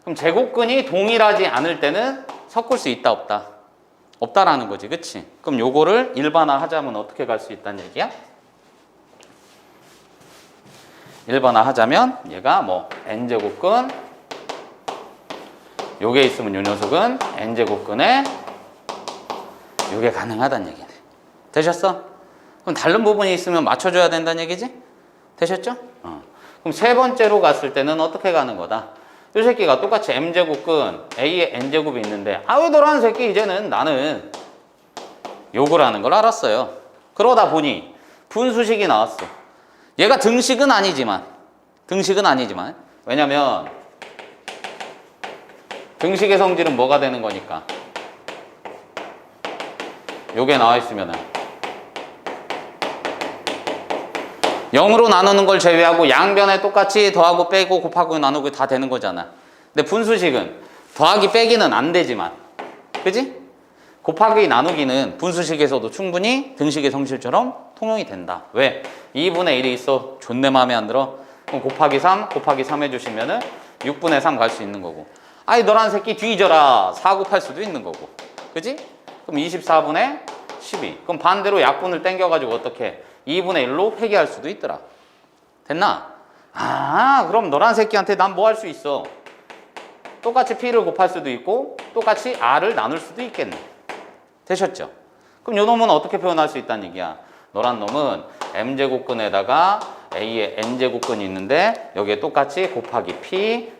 그럼 제곱근이 동일하지 않을 때는 섞을 수 있다 없다? 없다라는 거지. 그치? 그럼 요거를 일반화하자면 어떻게 갈 수 있다는 얘기야? 일반화하자면 얘가 뭐 n제곱근 요게 있으면 요 녀석은 n제곱근에 요게 가능하다는 얘기네. 되셨어? 그럼 다른 부분이 있으면 맞춰줘야 된다는 얘기지? 되셨죠? 그럼 세 번째로 갔을 때는 어떻게 가는 거다? 이 새끼가 똑같이 m제곱근 a에 n제곱이 있는데 왜 너라는 새끼 이제는 나는 요거라는 걸 알았어요. 그러다 보니 분수식이 나왔어. 얘가 등식은 아니지만 왜냐면 등식의 성질은 뭐가 되는 거니까 요게 나와 있으면은 0으로 나누는 걸 제외하고 양변에 똑같이 더하고 빼고 곱하고 나누고 다 되는 거잖아. 근데 분수식은 더하기 빼기는 안 되지만 그지? 곱하기 나누기는 분수식에서도 충분히 등식의 성질처럼 통용이 된다. 왜? 2분의 1이 있어. 존내 마음에 안 들어. 그럼 곱하기 3 해주시면은 6분의 3 갈 수 있는 거고 너란 새끼 뒤져라 4 곱할 수도 있는 거고 그지? 그럼 24분의 12 그럼 반대로 약분을 땡겨가지고 어떻게 2분의 1로 회귀할 수도 있더라. 됐나? 그럼 너란 새끼한테 난 뭐 할 수 있어? 똑같이 P를 곱할 수도 있고 똑같이 R을 나눌 수도 있겠네. 되셨죠? 그럼 요 놈은 어떻게 표현할 수 있다는 얘기야? 너란 놈은 M제곱근에다가 A의 N제곱근이 있는데 여기에 똑같이 곱하기 P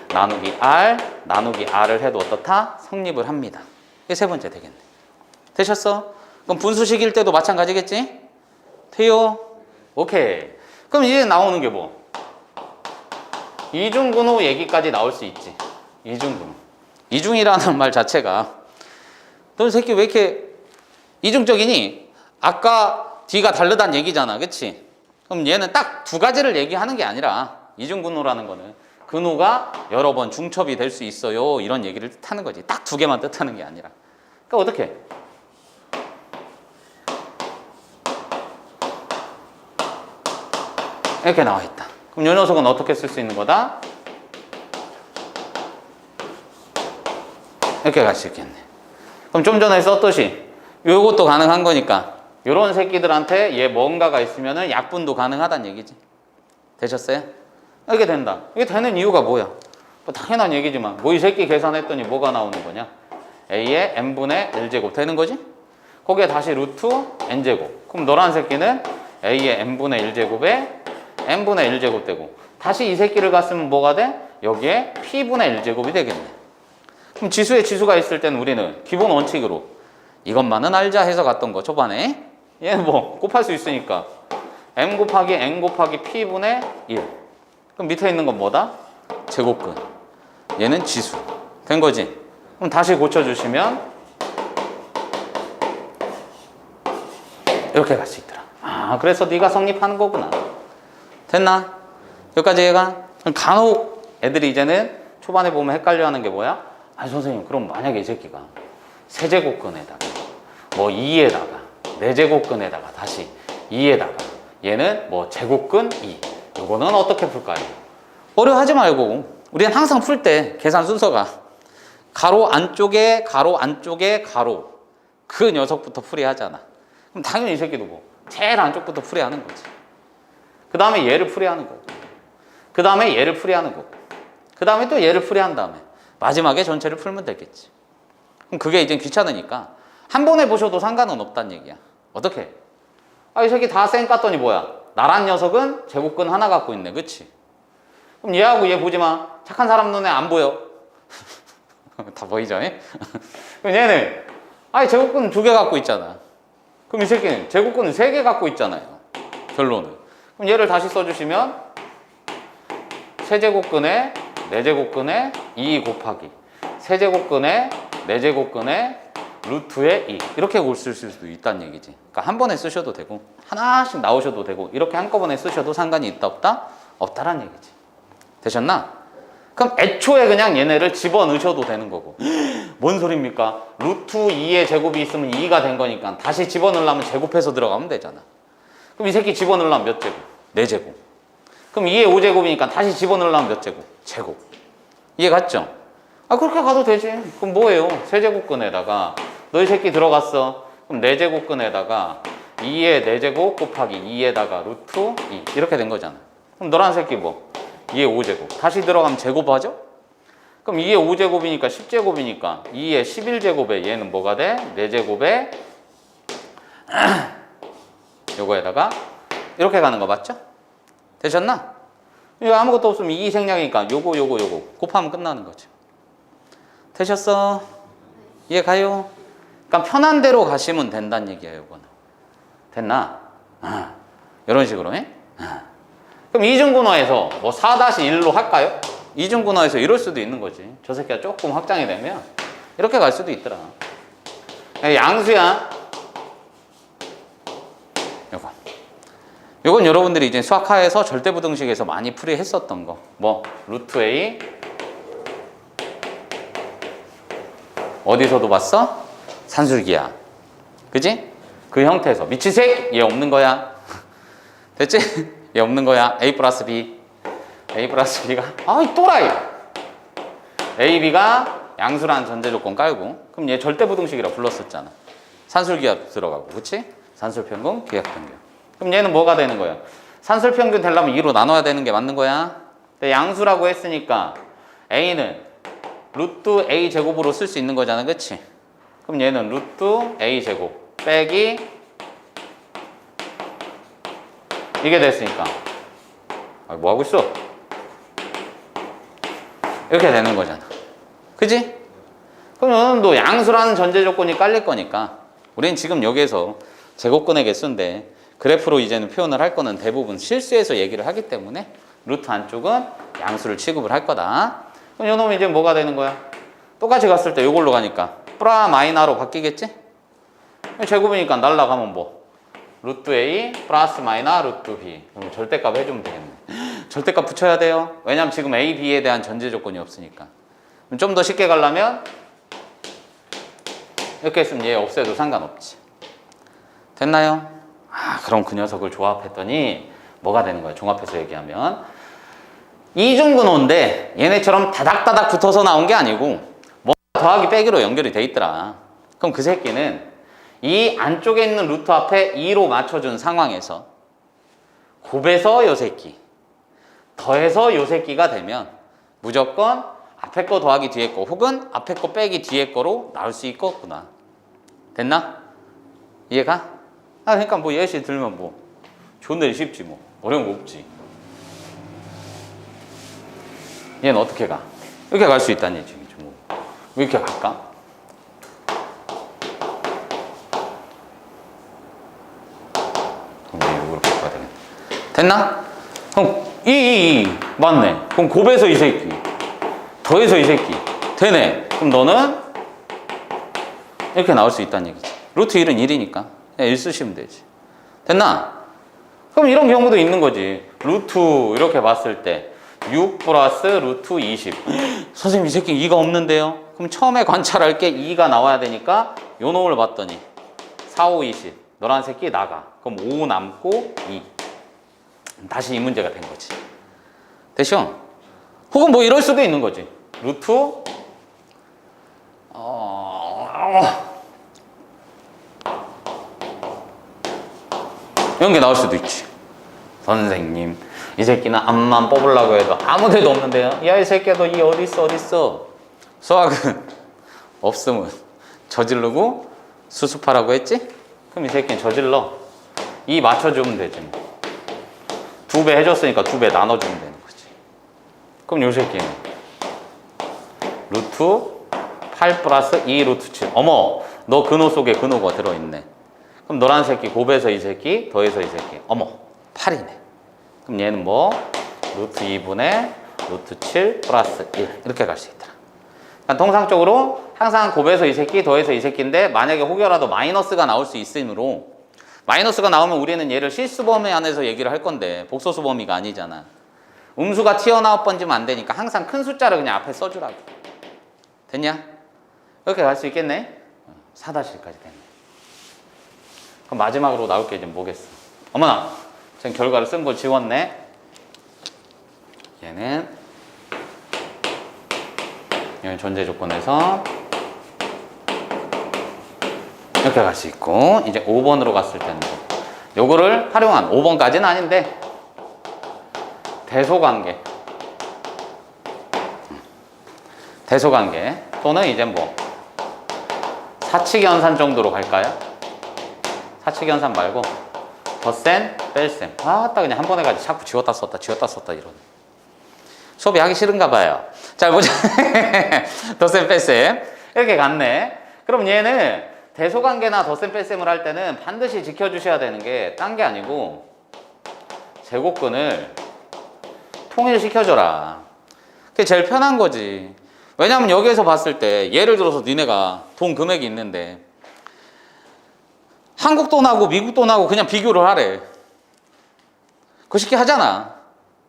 나누기 R을 해도 어떻다? 성립을 합니다. 이게 세 번째 되겠네. 되셨어? 그럼 분수식일 때도 마찬가지겠지? 돼요? 오케이. 그럼 이제 나오는 게 뭐? 이중근호 얘기까지 나올 수 있지. 이중근호. 이중이라는 말 자체가 너 새끼 왜 이렇게 이중적이니? 아까 뒤가 다르다는 얘기잖아. 그치? 그럼 얘는 딱 두 가지를 얘기하는 게 아니라 이중근호라는 거는 근호가 여러 번 중첩이 될 수 있어요. 이런 얘기를 뜻하는 거지. 딱 두 개만 뜻하는 게 아니라. 그러니까 어떻게? 이렇게 나와 있다. 그럼 이 녀석은 어떻게 쓸 수 있는 거다? 이렇게 갈 수 있겠네. 그럼 좀 전에 썼듯이 요것도 가능한 거니까 요런 새끼들한테 얘 뭔가가 있으면은 약분도 가능하다는 얘기지. 되셨어요? 이게 된다. 이게 되는 이유가 뭐야? 뭐 당연한 얘기지만 뭐 이 새끼 계산했더니 뭐가 나오는 거냐? A의 n분의 1제곱 되는 거지? 거기에 다시 루트 n제곱. 그럼 너란 새끼는 A의 n분의 1제곱에 n분의 1제곱 되고 다시 이 새끼를 갔으면 뭐가 돼? 여기에 p분의 1제곱이 되겠네. 그럼 지수에 지수가 있을 때는 우리는 기본 원칙으로 이것만은 알자 해서 갔던 거 초반에 얘는 뭐 곱할 수 있으니까 m 곱하기 n 곱하기 p분의 1 그럼 밑에 있는 건 뭐다? 제곱근 얘는 지수 된 거지. 그럼 다시 고쳐주시면 이렇게 갈 수 있더라. 그래서 네가 성립하는 거구나. 됐나? 여기까지 얘가 간혹 애들이 이제는 초반에 보면 헷갈려하는 게 뭐야? 선생님 그럼 만약에 이 새끼가 세제곱근에다가 뭐 2에다가 4제곱근에다가 다시 2에다가 얘는 뭐 제곱근 2 요거는 어떻게 풀까요? 어려워하지 말고 우리는 항상 풀 때 계산 순서가 가로 안쪽에 가로 그 녀석부터 풀이하잖아. 그럼 당연히 이 새끼도 뭐 제일 안쪽부터 풀이하는 거지. 그 다음에 얘를 풀이하는 거고 그 다음에 얘를 풀이하는 거고 그 다음에 또 얘를 풀이한 다음에 마지막에 전체를 풀면 되겠지. 그럼 그게 이제 귀찮으니까 한 번에 보셔도 상관은 없다는 얘기야. 어떻게? 아, 이 새끼 다 쌩 깠더니 뭐야? 나란 녀석은 제곱근 하나 갖고 있네. 그치? 그럼 얘하고 얘 보지 마. 착한 사람 눈에 안 보여. 다 보이죠? 그럼 얘는 아니 제곱근 2개 갖고 있잖아. 그럼 이 새끼는 제곱근은 3개 갖고 있잖아요. 결론은. 그럼 얘를 다시 써주시면 세제곱근에 4제곱근에 2 곱하기 세제곱근에 4제곱근에 루트의 2 이렇게 쓸 수도 있다는 얘기지. 그러니까 한 번에 쓰셔도 되고 하나씩 나오셔도 되고 이렇게 한꺼번에 쓰셔도 상관이 있다 없다? 없다라는 얘기지. 되셨나? 그럼 애초에 그냥 얘네를 집어넣으셔도 되는 거고. 뭔 소리입니까? 루트 2의 제곱이 있으면 2가 된 거니까 다시 집어넣으려면 제곱해서 들어가면 되잖아. 그럼 이 새끼 집어넣으려면 몇 제곱? 4제곱. 그럼 2의 5제곱이니까 다시 집어넣으려면 몇 제곱? 제곱. 이해 갔죠? 아 그렇게 가도 되지. 그럼 뭐예요? 세제곱근에다가 너 이 새끼 들어갔어. 그럼 4제곱근에다가 2의 4제곱 곱하기 2에다가 루트 2 이렇게 된 거잖아. 그럼 너란 새끼 뭐? 2의 5제곱. 다시 들어가면 제곱하죠? 그럼 2의 5제곱이니까 10제곱이니까 2의 11제곱에 얘는 뭐가 돼? 4제곱에 요거에다가 이렇게 가는 거 맞죠? 되셨나? 이거 아무것도 없으면 2 생략이니까 요거 곱하면 끝나는 거죠. 되셨어? 이해 가요? 그러니까 편한 대로 가시면 된다는 얘기예요, 이거는. 됐나? 이런 식으로 해? 그럼 이중분어에서 뭐 4-1로 할까요? 이중분어에서 이럴 수도 있는 거지. 저 새끼가 조금 확장이 되면 이렇게 갈 수도 있더라. 양수야. 요건 여러분들이 이제 수학하에서 절대부등식에서 많이 풀이했었던 거. 뭐 루트 A 어디서도 봤어? 산술기야. 그지? 그 형태에서 미치색 얘 없는 거야. 됐지? 얘 없는 거야. A 플러스 B. A 플러스 B가 아이 또라이. A, B가 양수라는 전제조건 깔고 그럼 얘 절대부등식이라 불렀었잖아. 산술기압 들어가고 그치? 산술평균, 기하평균. 그럼 얘는 뭐가 되는 거야? 산술평균 되려면 2로 나눠야 되는 게 맞는 거야. 근데 양수라고 했으니까 A는 루트 A 제곱으로 쓸 수 있는 거잖아. 그치? 그럼 얘는 루트 A 제곱 빼기 이게 됐으니까 뭐 하고 있어? 이렇게 되는 거잖아. 그지? 그러면 너 양수라는 전제 조건이 깔릴 거니까 우리는 지금 여기에서 제곱근의 개수인데 그래프로 이제는 표현을 할 거는 대부분 실수해서 얘기를 하기 때문에 루트 안쪽은 양수를 취급을 할 거다. 그럼 요놈이 이제 뭐가 되는 거야? 똑같이 갔을 때 요걸로 가니까 프라 마이너로 바뀌겠지? 제곱이니까 날라가면 뭐? 루트 A 플러스 마이너 루트 B. 그럼 절대값 해주면 되겠네. 절대값 붙여야 돼요. 왜냐면 지금 A, B에 대한 전제 조건이 없으니까. 좀 더 쉽게 가려면 이렇게 했으면 얘 없애도 상관없지. 됐나요? 그럼 그 녀석을 조합했더니 뭐가 되는 거야? 종합해서 얘기하면 이중분호인데 얘네처럼 다닥다닥 붙어서 나온 게 아니고 뭐 더하기 빼기로 연결이 돼 있더라. 그럼 그 새끼는 이 안쪽에 있는 루트 앞에 2로 맞춰준 상황에서 곱해서 요 새끼 더해서 요 새끼가 되면 무조건 앞에 거 더하기 뒤에 거 혹은 앞에 거 빼기 뒤에 거로 나올 수 있겠구나. 됐나? 이해가? 그러니까 뭐 예시 들면 뭐 존나 쉽지 뭐 어려운 거 없지. 얘는 어떻게 가? 이렇게 갈 수 있다는 얘기죠. 뭐. 왜 이렇게 갈까? 그럼 이걸로 바꿔야 되겠네. 됐나? 그럼 이 맞네. 그럼 곱해서 이 새끼 더해서 이 새끼 되네. 그럼 너는 이렇게 나올 수 있다는 얘기지. 루트 1은 1이니까 그냥 1 쓰시면 되지. 됐나? 그럼 이런 경우도 있는 거지. 루트 이렇게 봤을 때 6 플러스 루트 20. 선생님 이 새끼 2가 없는데요? 그럼 처음에 관찰할 게 2가 나와야 되니까 요 놈을 봤더니 4, 5, 20. 너란 새끼 나가. 그럼 5 남고 2. 다시 이 문제가 된 거지. 됐죠? 혹은 뭐 이럴 수도 있는 거지. 루트 이런 게 나올 수도 있지. 선생님 이 새끼는 앞만 뽑으려고 해도 아무 데도 없는데요. 야 이 새끼야 너 이 어딨어. 수학은 없으면 저지르고 수습하라고 했지? 그럼 이 새끼는 저질러. 2 맞춰주면 되지 뭐. 2배 해줬으니까 2배 나눠주면 되는 거지. 그럼 요 새끼는 루트 8 플러스 2 루트 7. 어머, 너 근호 속에 근호가 들어있네. 그럼 노란 새끼 곱해서 이 새끼 더해서 이 새끼. 어머, 8이네. 그럼 얘는 뭐? 루트 2분의 루트 7 플러스 1 이렇게 갈 수 있더라. 그러니까 통상적으로 항상 곱해서 이 새끼 더해서 이 새끼인데 만약에 혹여라도 마이너스가 나올 수 있으므로 마이너스가 나오면 우리는 얘를 실수 범위 안에서 얘기를 할 건데 복소수 범위가 아니잖아. 음수가 튀어나와 번지면 안 되니까 항상 큰 숫자를 그냥 앞에 써주라고. 됐냐? 이렇게 갈 수 있겠네? 4-1까지 됐네. 그럼 마지막으로 나올 게 이제 뭐겠어? 어머나! 지금 결과를 쓴 걸 지웠네. 얘는 존재 조건에서 이렇게 갈 수 있고 이제 5번으로 갔을 때는 요거를 활용한 5번까지는 아닌데 대소관계 또는 이제 뭐 사칙연산 정도로 갈까요? 사칙연산 말고 덧셈, 뺄셈. 아따 그냥 한 번에 가지 자꾸 지웠다 썼다 이러네. 수업이 하기 싫은가 봐요. 자 보자. 덧셈, 뺄셈 이렇게 갔네. 그럼 얘는 대소관계나 덧셈, 뺄셈을 할 때는 반드시 지켜주셔야 되는 게 딴 게 아니고 제곱근을 통일시켜줘라. 그게 제일 편한 거지. 왜냐면 여기에서 봤을 때 예를 들어서 니네가 돈 금액이 있는데 한국 돈하고 미국 돈하고 그냥 비교를 하래. 그거 쉽게 하잖아.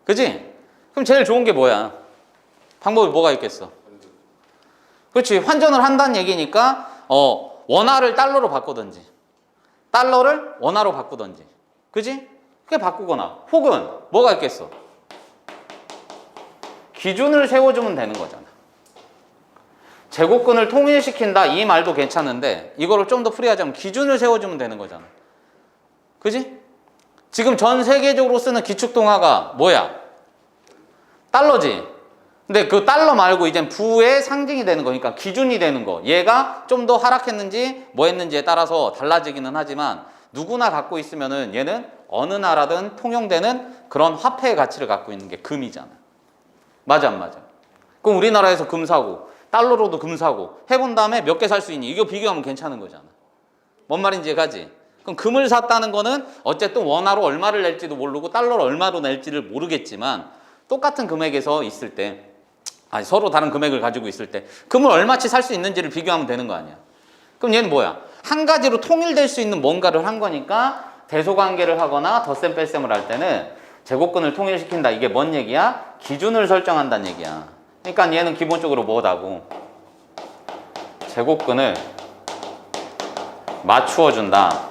그지? 그럼 제일 좋은 게 뭐야? 방법이 뭐가 있겠어? 그렇지. 환전을 한다는 얘기니까 원화를 달러로 바꾸든지 달러를 원화로 바꾸든지 그지? 그게 바꾸거나 혹은 뭐가 있겠어? 기준을 세워주면 되는 거잖아. 제곱근을 통일시킨다 이 말도 괜찮은데 이거를 좀 더 풀이하자면 기준을 세워주면 되는 거잖아. 그지? 지금 전 세계적으로 쓰는 기축통화가 뭐야? 달러지. 근데 그 달러 말고 이젠 부의 상징이 되는 거니까 기준이 되는 거. 얘가 좀 더 하락했는지 뭐 했는지에 따라서 달라지기는 하지만 누구나 갖고 있으면은 얘는 어느 나라든 통용되는 그런 화폐의 가치를 갖고 있는 게 금이잖아. 맞아 안 맞아? 그럼 우리나라에서 금 사고 달러로도 금 사고 해본 다음에 몇 개 살 수 있니? 이거 비교하면 괜찮은 거잖아. 뭔 말인지 가지? 그럼 금을 샀다는 거는 어쨌든 원화로 얼마를 낼지도 모르고 달러로 얼마로 낼지를 모르겠지만 똑같은 금액에서 있을 때 서로 다른 금액을 가지고 있을 때 금을 얼마치 살 수 있는지를 비교하면 되는 거 아니야. 그럼 얘는 뭐야? 한 가지로 통일될 수 있는 뭔가를 한 거니까 대소관계를 하거나 덧셈 뺄셈을 할 때는 제곱근을 통일시킨다. 이게 뭔 얘기야? 기준을 설정한다는 얘기야. 그러니까 얘는 기본적으로 뭐다고? 제곱근을 맞추어 준다.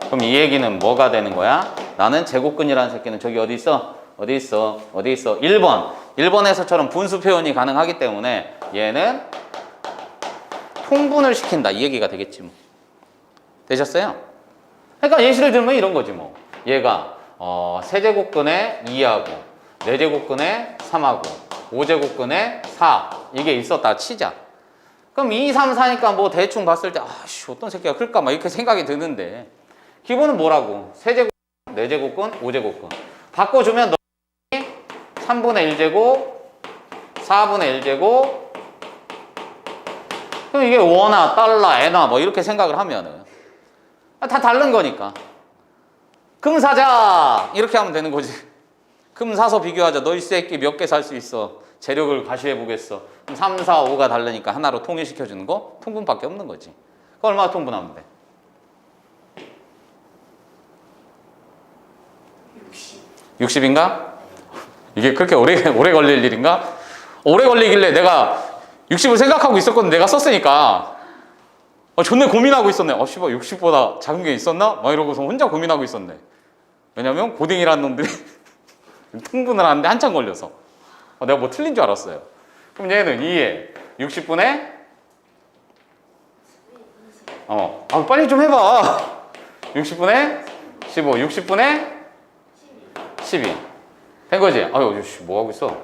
그럼 이 얘기는 뭐가 되는 거야? 나는 제곱근이라는 새끼는 저기 어디 있어? 어디 있어? 1번. 1번에서처럼 분수 표현이 가능하기 때문에 얘는 통분을 시킨다. 이 얘기가 되겠지 뭐. 되셨어요? 그러니까 예시를 들면 이런 거지 뭐. 얘가 세제곱근에 2하고 4제곱근에 3하고 5제곱근에 4 이게 있었다 치자. 그럼 2, 3, 4니까 뭐 대충 봤을 때 아씨 어떤 새끼가 클까 막 이렇게 생각이 드는데 기본은 뭐라고? 세제곱, 4제곱근, 5제곱근 바꿔주면 3분의 1제곱, 4분의 1제곱 그럼 이게 원화, 달러, 엔화 뭐 이렇게 생각을 하면은 다 다른 거니까 금 사자 이렇게 하면 되는 거지. 금 사서 비교하자. 너 이 새끼 몇 개 살 수 있어? 재력을 가시해 보겠어. 그럼 3, 4, 5가 다르니까 하나로 통일시켜주는 거 통분밖에 없는 거지. 그거 얼마나 통분하면 돼? 60인가? 이게 그렇게 오래 걸릴 일인가? 오래 걸리길래 내가 60을 생각하고 있었거든. 내가 썼으니까 존나 고민하고 있었네. 씨발 60보다 작은 게 있었나? 막 이러고서 혼자 고민하고 있었네. 왜냐면 고딩이라는 놈들이 통분을 하는데 한참 걸려서 내가 뭐 틀린 줄 알았어요. 그럼 얘는 2에 60분의 빨리 좀 해봐. 60분의 15 60분의 12 된 거지? 아유 뭐 하고 있어?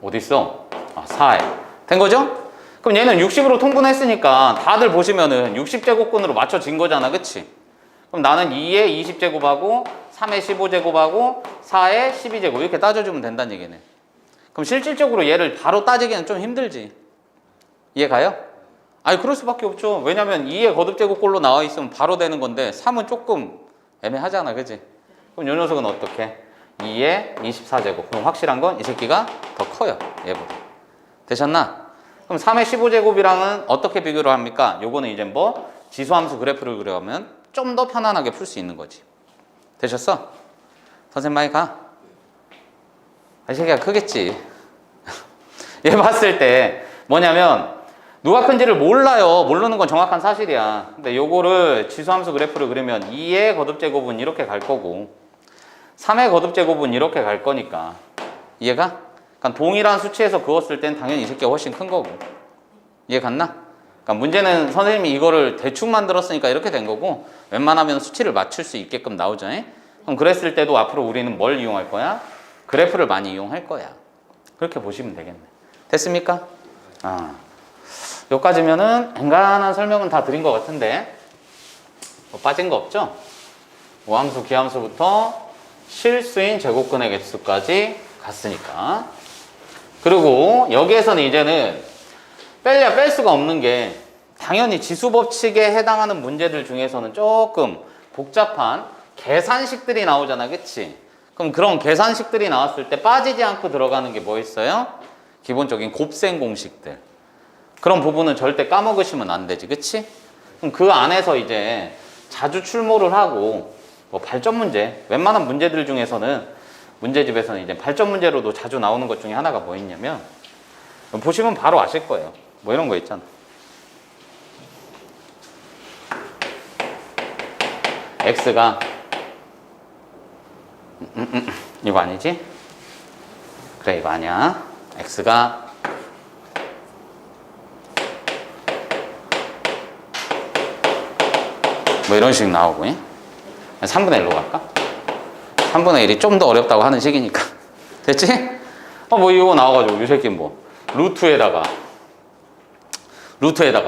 어디 있어? 4에 된 거죠? 그럼 얘는 60으로 통분했으니까 다들 보시면은 60제곱근으로 맞춰진 거잖아. 그치? 그럼 나는 2의 20제곱하고 3의 15제곱하고 4의 12제곱 이렇게 따져주면 된다는 얘기네. 그럼 실질적으로 얘를 바로 따지기는 좀 힘들지. 이해 가요? 아니 그럴 수밖에 없죠. 왜냐면 2의 거듭제곱꼴로 나와 있으면 바로 되는 건데 3은 조금 애매하잖아, 그지? 그럼 요 녀석은 어떻게? 2의 24제곱. 그럼 확실한 건 이 새끼가 더 커요, 얘보다. 되셨나? 그럼 3의 15제곱이랑은 어떻게 비교를 합니까? 요거는 이제 뭐 지수함수 그래프를 그려면 좀 더 편안하게 풀 수 있는 거지. 되셨어? 선생님 많이 가? 이 새끼가 크겠지. 얘 봤을 때 뭐냐면 누가 큰지를 몰라요. 모르는 건 정확한 사실이야. 근데 요거를 지수함수 그래프를 그리면 2의 거듭제곱은 이렇게 갈 거고 3의 거듭제곱은 이렇게 갈 거니까 이해가? 그러니까 동일한 수치에서 그었을 땐 당연히 이 새끼가 훨씬 큰 거고 이해 갔나? 그러니까 문제는 선생님이 이거를 대충 만들었으니까 이렇게 된 거고 웬만하면 수치를 맞출 수 있게끔 나오죠. 그럼 그랬을 때도 앞으로 우리는 뭘 이용할 거야? 그래프를 많이 이용할 거야. 그렇게 보시면 되겠네. 됐습니까? 여기까지면은 간단한 설명은 다 드린 것 같은데 뭐 빠진 거 없죠? 우함수, 기함수부터 실수인 제곱근의 개수까지 갔으니까. 그리고 여기에서는 이제는 뺄래야 뺄 수가 없는 게 당연히 지수법칙에 해당하는 문제들 중에서는 조금 복잡한 계산식들이 나오잖아, 그치? 그럼 그런 계산식들이 나왔을 때 빠지지 않고 들어가는 게 뭐 있어요? 기본적인 곱셈 공식들. 그런 부분은 절대 까먹으시면 안 되지, 그치? 그럼 그 안에서 이제 자주 출모를 하고 뭐 발전 문제, 웬만한 문제들 중에서는 문제집에서는 이제 발전 문제로도 자주 나오는 것 중에 하나가 뭐 있냐면 보시면 바로 아실 거예요. 뭐 이런 거 있잖아. x가 이거 아니지? 그래 이거 아니야. x가 뭐 이런 식 나오고 3분의 1로 갈까? 3분의 1이 좀 더 어렵다고 하는 식이니까 됐지? 뭐 이거 나와가지고 이 새끼 뭐 루트에다가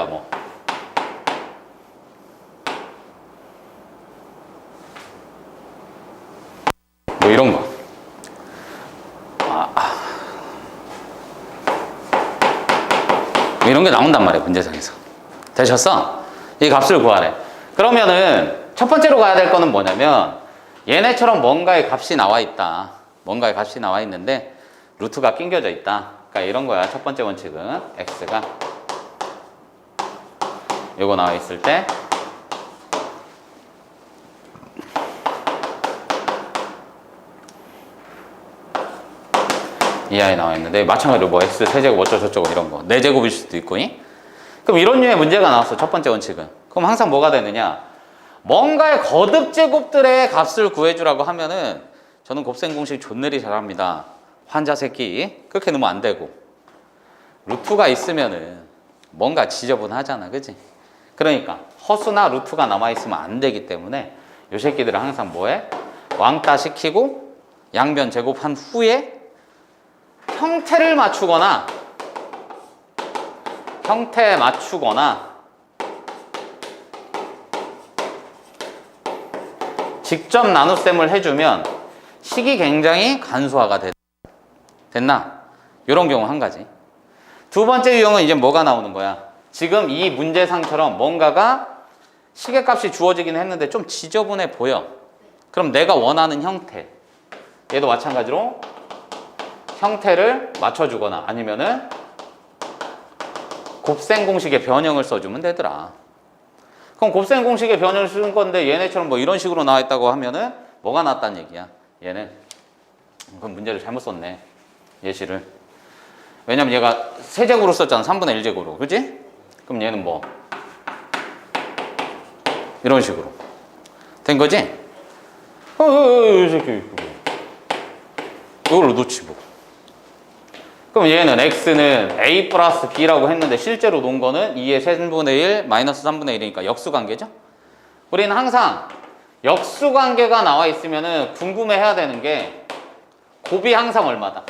뭐 이런 거 이런 게 나온단 말이야 문제상에서. 되셨어? 이 값을 구하래. 그러면은 첫 번째로 가야 될 거는 뭐냐면 얘네처럼 뭔가의 값이 나와 있다. 뭔가의 값이 나와 있는데 루트가 낑겨져 있다. 그러니까 이런 거야. 첫 번째 원칙은 x가 요거 나와 있을 때 이 아이 나와 있는데 마찬가지로 뭐 x 세제곱 어쩌고저쩌고 이런 거 4제곱일 수도 있고 그럼 이런 류의 문제가 나왔어. 첫 번째 원칙은. 그럼 항상 뭐가 되느냐? 뭔가의 거듭제곱들의 값을 구해주라고 하면은 저는 곱셈 공식 존내리 잘합니다. 환자 새끼. 그렇게 넣으면 안 되고 루트가 있으면은 뭔가 지저분하잖아, 그지? 그러니까 허수나 루트가 남아있으면 안 되기 때문에 이 새끼들은 항상 뭐해? 왕따 시키고 양변 제곱한 후에 형태에 맞추거나 직접 나눗셈을 해주면 식이 굉장히 간소화가 됐나? 이런 경우 한 가지. 두 번째 유형은 이제 뭐가 나오는 거야? 지금 이 문제상처럼 뭔가가 시계값이 주어지긴 했는데 좀 지저분해 보여. 그럼 내가 원하는 형태, 얘도 마찬가지로 형태를 맞춰주거나 아니면은 곱셈 공식의 변형을 써주면 되더라. 그럼 곱셈 공식의 변형을 쓰는 건데 얘네처럼 뭐 이런 식으로 나와 있다고 하면은 뭐가 낫다는 얘기야? 얘는 그럼 문제를 잘못 썼네. 예시를. 왜냐면 얘가 세제곱으로 썼잖아. 3분의 1제곱으로. 그지? 그럼 얘는 뭐 이런 식으로 된 거지? 이 새끼 이걸로 놓지 뭐. 그럼 얘는 x는 a 플러스 b라고 했는데 실제로 놓은 거는 2의 3분의 1 마이너스 3분의 1이니까 역수관계죠? 우리는 항상 역수관계가 나와 있으면은 궁금해해야 되는 게 곱이 항상 얼마다?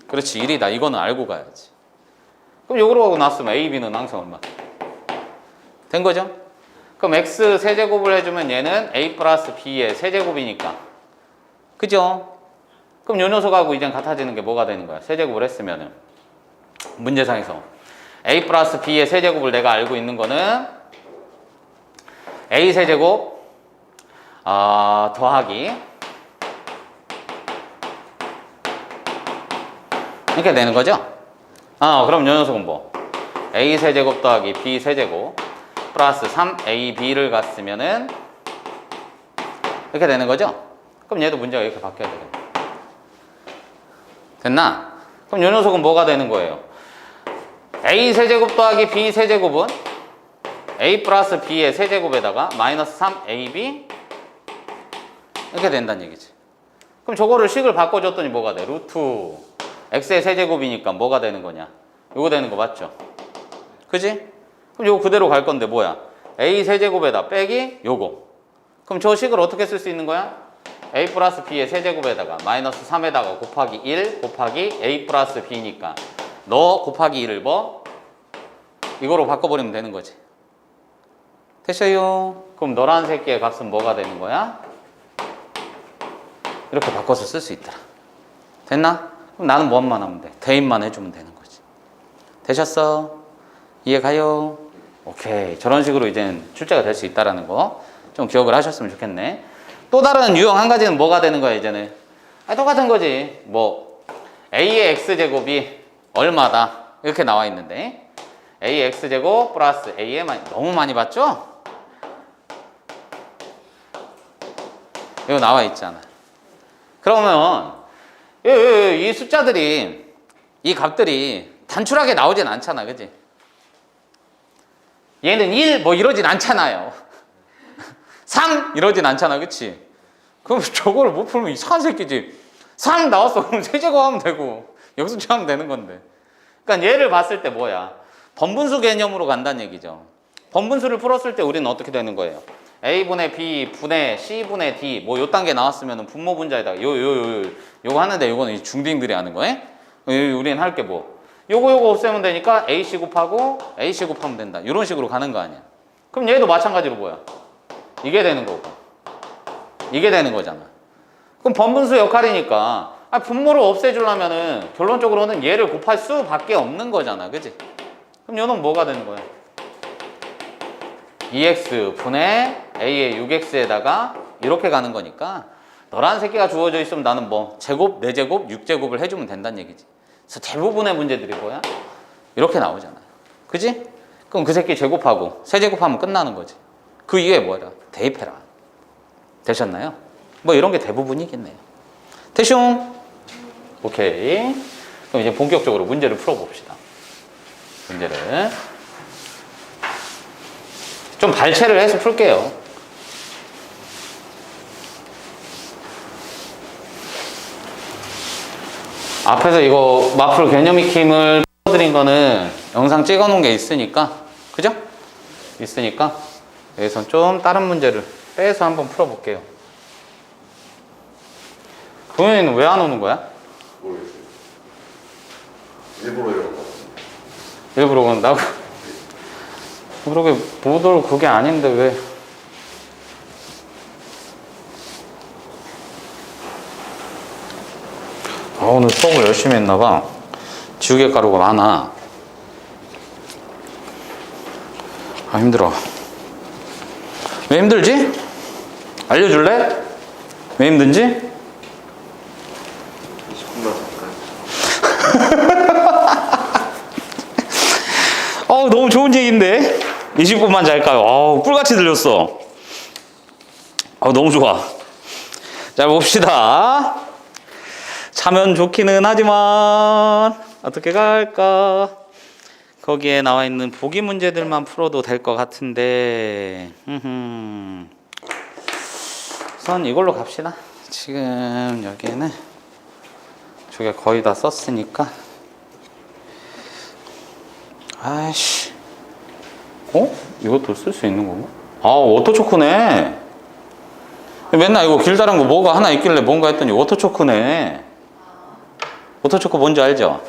그렇지 1이다. 이거는 알고 가야지. 그럼 요거로 하고 나왔으면 a, b는 항상 얼마다? 된 거죠? 그럼 x 세제곱을 해주면 얘는 a 플러스 b의 세제곱이니까. 그죠? 그럼 요 녀석하고 이제 같아지는 게 뭐가 되는 거야? 세제곱을 했으면은. 문제상에서. a 플러스 b의 세제곱을 내가 알고 있는 거는 a 세제곱 더하기 이렇게 되는 거죠? 그럼 요 녀석은 뭐? a 세제곱 더하기 b 세제곱 플러스 3ab를 갔으면은 이렇게 되는 거죠? 그럼 얘도 문제가 이렇게 바뀌어야 되겠네. 됐나? 그럼 요 녀석은 뭐가 되는 거예요? a 세제곱 더하기 b 세제곱은 a 플러스 b의 세제곱에다가 마이너스 3ab 이렇게 된다는 얘기지. 그럼 저거를 식을 바꿔줬더니 뭐가 돼? 루트 x의 세제곱이니까 뭐가 되는 거냐? 요거 되는 거 맞죠? 그지? 그럼 요거 그대로 갈 건데 뭐야? a 세제곱에다 빼기 요거. 그럼 저 식을 어떻게 쓸 수 있는 거야? a 플러스 b의 세제곱에다가 마이너스 3에다가 곱하기 1 곱하기 a 플러스 b니까 너 곱하기 1을 뭐? 이거로 바꿔버리면 되는 거지. 됐어요? 그럼 노란색 개의 값은 뭐가 되는 거야? 이렇게 바꿔서 쓸 수 있더라. 됐나? 그럼 나는 뭐만 하면 돼? 대입만 해주면 되는 거지. 되셨어? 이해 가요? 오케이. 저런 식으로 이제는 출제가 될 수 있다는 거 좀 기억을 하셨으면 좋겠네. 또 다른 유형 한 가지는 뭐가 되는 거야, 이제는? 똑같은 거지. 뭐 a의 x제곱이 얼마다 이렇게 나와 있는데 a x제곱 플러스 a의 너무 많이 봤죠? 이거 나와 있잖아. 그러면 이 숫자들이 이 값들이 단출하게 나오진 않잖아, 그지? 얘는 1 뭐 이러진 않잖아요. 3 이러진 않잖아, 그치? 그럼 저거를 못 풀면 이상한 새끼지. 3 나왔어. 그럼 세제곱하면 되고 역수치하면 되는 건데. 그러니까 얘를 봤을 때 뭐야? 번분수 개념으로 간다는 얘기죠. 번분수를 풀었을 때 우리는 어떻게 되는 거예요? a분의 b 분의 c분의 d 뭐 요 단계 나왔으면 분모 분자에다가 요거 하는데 요거는 중딩들이 하는 거예요. 우리는 할 게 뭐? 요거 없애면 되니까 ac 곱하고 ac 곱하면 된다. 이런 식으로 가는 거 아니야. 그럼 얘도 마찬가지로 뭐야? 이게 되는 거고 이게 되는 거잖아. 그럼 번분수 역할이니까 분모를 없애주려면은 결론적으로는 얘를 곱할 수밖에 없는 거잖아, 그지? 그럼 얘는 뭐가 되는 거야? 2x 분의 a의 6x에다가 이렇게 가는 거니까 너란 새끼가 주어져 있으면 나는 뭐 제곱, 4제곱, 6제곱을 해주면 된다는 얘기지. 그래서 대부분의 문제들이 뭐야? 이렇게 나오잖아. 그지? 그럼 그 새끼 제곱하고 세제곱하면 끝나는 거지. 그 이외에 뭐야? 대입해라. 되셨나요? 뭐 이런 게 대부분이겠네요. 되숑? 오케이. 그럼 이제 본격적으로 문제를 풀어봅시다. 문제를 좀 발췌를 해서 풀게요. 앞에서 이거 마플 개념 익힘을 드린 거는 영상 찍어 놓은 게 있으니까, 그죠? 있으니까 여기서 좀 다른 문제를 빼서 한번 풀어볼게요. 도현이는 왜 안 오는 거야? 모르겠어요. 일부러 이런 거. 일부러 온다고? 그러게 못 올 그게 아닌데 왜? 오늘 수업을 열심히 했나봐. 지우개 가루가 많아. 힘들어. 왜 힘들지? 알려줄래? 왜 힘든지? 20분만 잠깐. 너무 좋은 얘기인데? 20분만 잘까요? 꿀같이 들렸어. 너무 좋아. 자, 봅시다. 자면 좋기는 하지만 어떻게 갈까? 거기에 나와 있는 보기 문제들만 풀어도 될 것 같은데 우선 이걸로 갑시다. 지금 여기에는 저게 거의 다 썼으니까 아이씨 이것도 쓸 수 있는 거고? 워터초크네. 맨날 이거 길다란 거 뭐가 하나 있길래 뭔가 했더니 워터초크네. 워터초크 뭔지 알죠?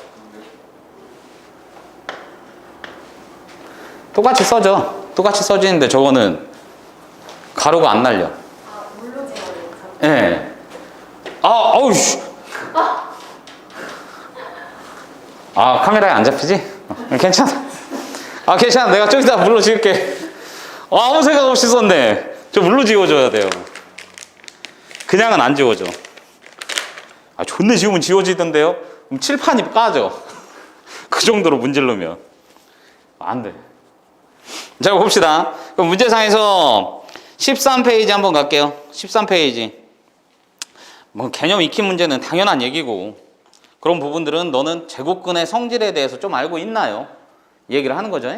똑같이 써져. 똑같이 써지는데 저거는 가로가 안 날려. 아, 물로 재워야 예. 네. 아우씨. 아, 카메라에 안 잡히지? 괜찮아. 아, 괜찮아. 내가 저기다 물로 지울게. 아무 생각 없이 썼네. 저 물로 지워줘야 돼요. 그냥은 안 지워져. 아, 존내 지우면 지워지던데요? 그럼 칠판이 까져. 그 정도로 문질르면. 안 돼. 자, 봅시다. 그럼 문제상에서 13페이지 한번 갈게요. 13페이지. 뭐 개념 익히 문제는 당연한 얘기고 그런 부분들은 너는 제곱근의 성질에 대해서 좀 알고 있나요? 얘기를 하는 거죠.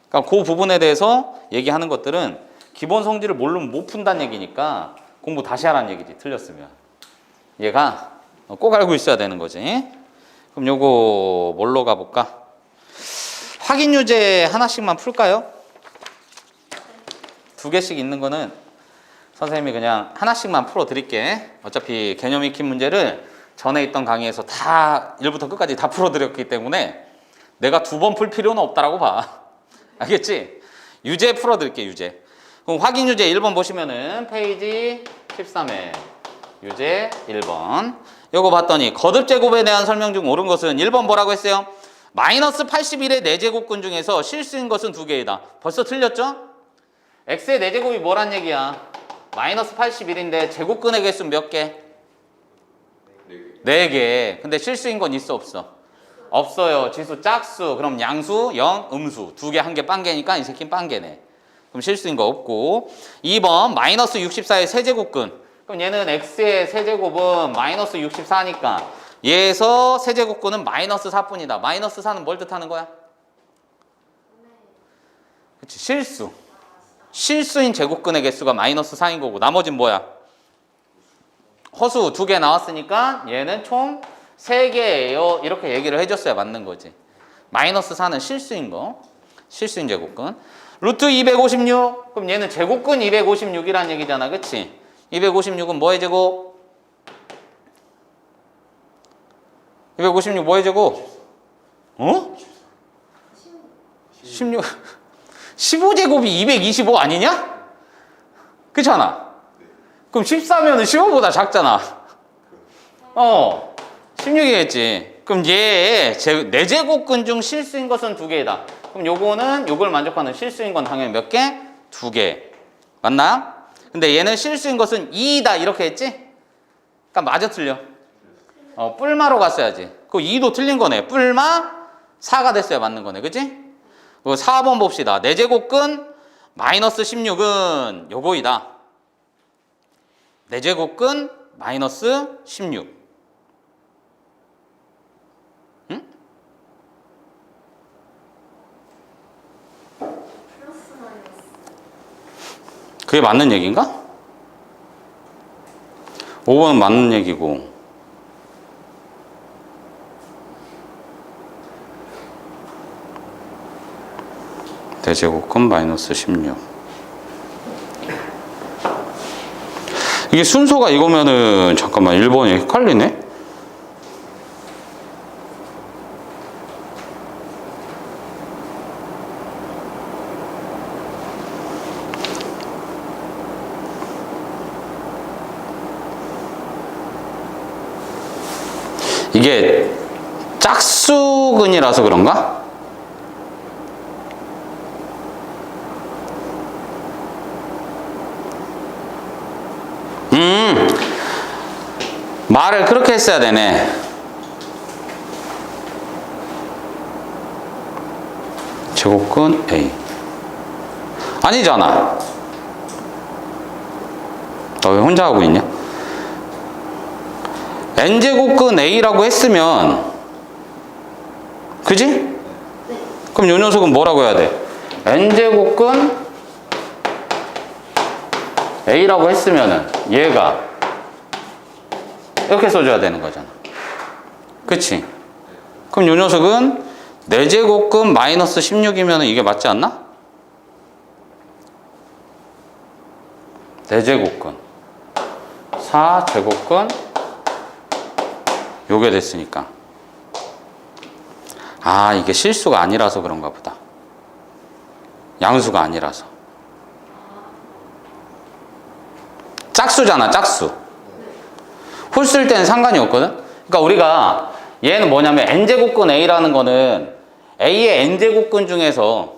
그러니까 그 부분에 대해서 얘기하는 것들은 기본 성질을 모르면 못 푼다는 얘기니까 공부 다시 하라는 얘기지, 틀렸으면. 얘가 꼭 알고 있어야 되는 거지. 그럼 요거 뭘로 가볼까? 확인 유제 하나씩만 풀까요? 2개씩 있는 거는 선생님이 그냥 하나씩만 풀어 드릴게. 어차피 개념 익힌 문제를 전에 있던 강의에서 다 1부터 끝까지 다 풀어 드렸기 때문에 내가 2번 풀 필요는 없다라고 봐. 알겠지? 유제 풀어 드릴게, 유제. 그럼 확인 유제 1번 보시면은 페이지 13에 유제 1번. 요거 봤더니 거듭 제곱에 대한 설명 중 옳은 것은 1번 뭐라고 했어요? 마이너스 81의 4제곱근 중에서 실수인 것은 2개이다. 벌써 틀렸죠? x의 4제곱이 뭐란 얘기야? 마이너스 81인데 제곱근의 개수는 몇 개? 4개. 근데 실수인 건 있어, 없어? 없어요. 지수 짝수. 그럼 양수, 영, 음수. 2개, 1개, 빵개니까 이 새끼는 빵개네. 그럼 실수인 거 없고. 2번 마이너스 64의 세제곱근. 그럼 얘는 x의 세제곱은 마이너스 64니까 얘에서 세제곱근은 마이너스 4뿐이다. 마이너스 4는 뭘 뜻하는 거야? 그치, 실수. 실수인 제곱근의 개수가 마이너스 4인 거고 나머지는 뭐야? 허수 2개 나왔으니까 얘는 총 3개예요. 이렇게 얘기를 해줬어야 맞는 거지. 마이너스 4는 실수인 거. 실수인 제곱근. 루트 256. 그럼 얘는 제곱근 256이란 얘기잖아. 그치? 256은 뭐의 제곱? 256 뭐의 제곱? 어? 16. 15제곱이 225 아니냐? 그렇잖아. 그럼 14면은 15보다 작잖아. 16이겠지. 그럼 얘의 4제곱근 중 실수인 것은 2개이다. 그럼 요거는 요걸 만족하는 실수인 건 당연히 몇 개? 2개. 맞나? 근데 얘는 실수인 것은 2이다 이렇게 했지? 그러니까 맞아 틀려? 뿔마로 갔어야지. 그 2도 틀린 거네. 뿔마 4가 됐어야 맞는 거네. 그치? 4번 봅시다. 4제곱근 마이너스 16은 요거이다. 4제곱근 마이너스 16. 응? 플러스 마이너스. 그게 맞는 얘기인가? 5번은 맞는 얘기고. 대제곱근 마이너스 16. 이게 순서가 이거면은 잠깐만 1번이 헷갈리네? 이게 짝수근이라서 그런가? 말을 그렇게 했어야 되네. 제곱근 A. 아니잖아. 너 왜 혼자 하고 있냐? N제곱근 A라고 했으면, 그지? 그럼 요 녀석은 뭐라고 해야 돼? N제곱근 A라고 했으면은 얘가 이렇게 써줘야 되는 거잖아. 그치? 그럼 요 녀석은 4제곱근 마이너스 16이면 이게 맞지 않나? 4제곱근 4제곱근 요게 됐으니까 아 이게 실수가 아니라서 그런가 보다. 양수가 아니라서. 짝수잖아, 짝수. 홀수일 때는 상관이 없거든. 그러니까 우리가 얘는 뭐냐면 n제곱근 a라는 거는 a의 n제곱근 중에서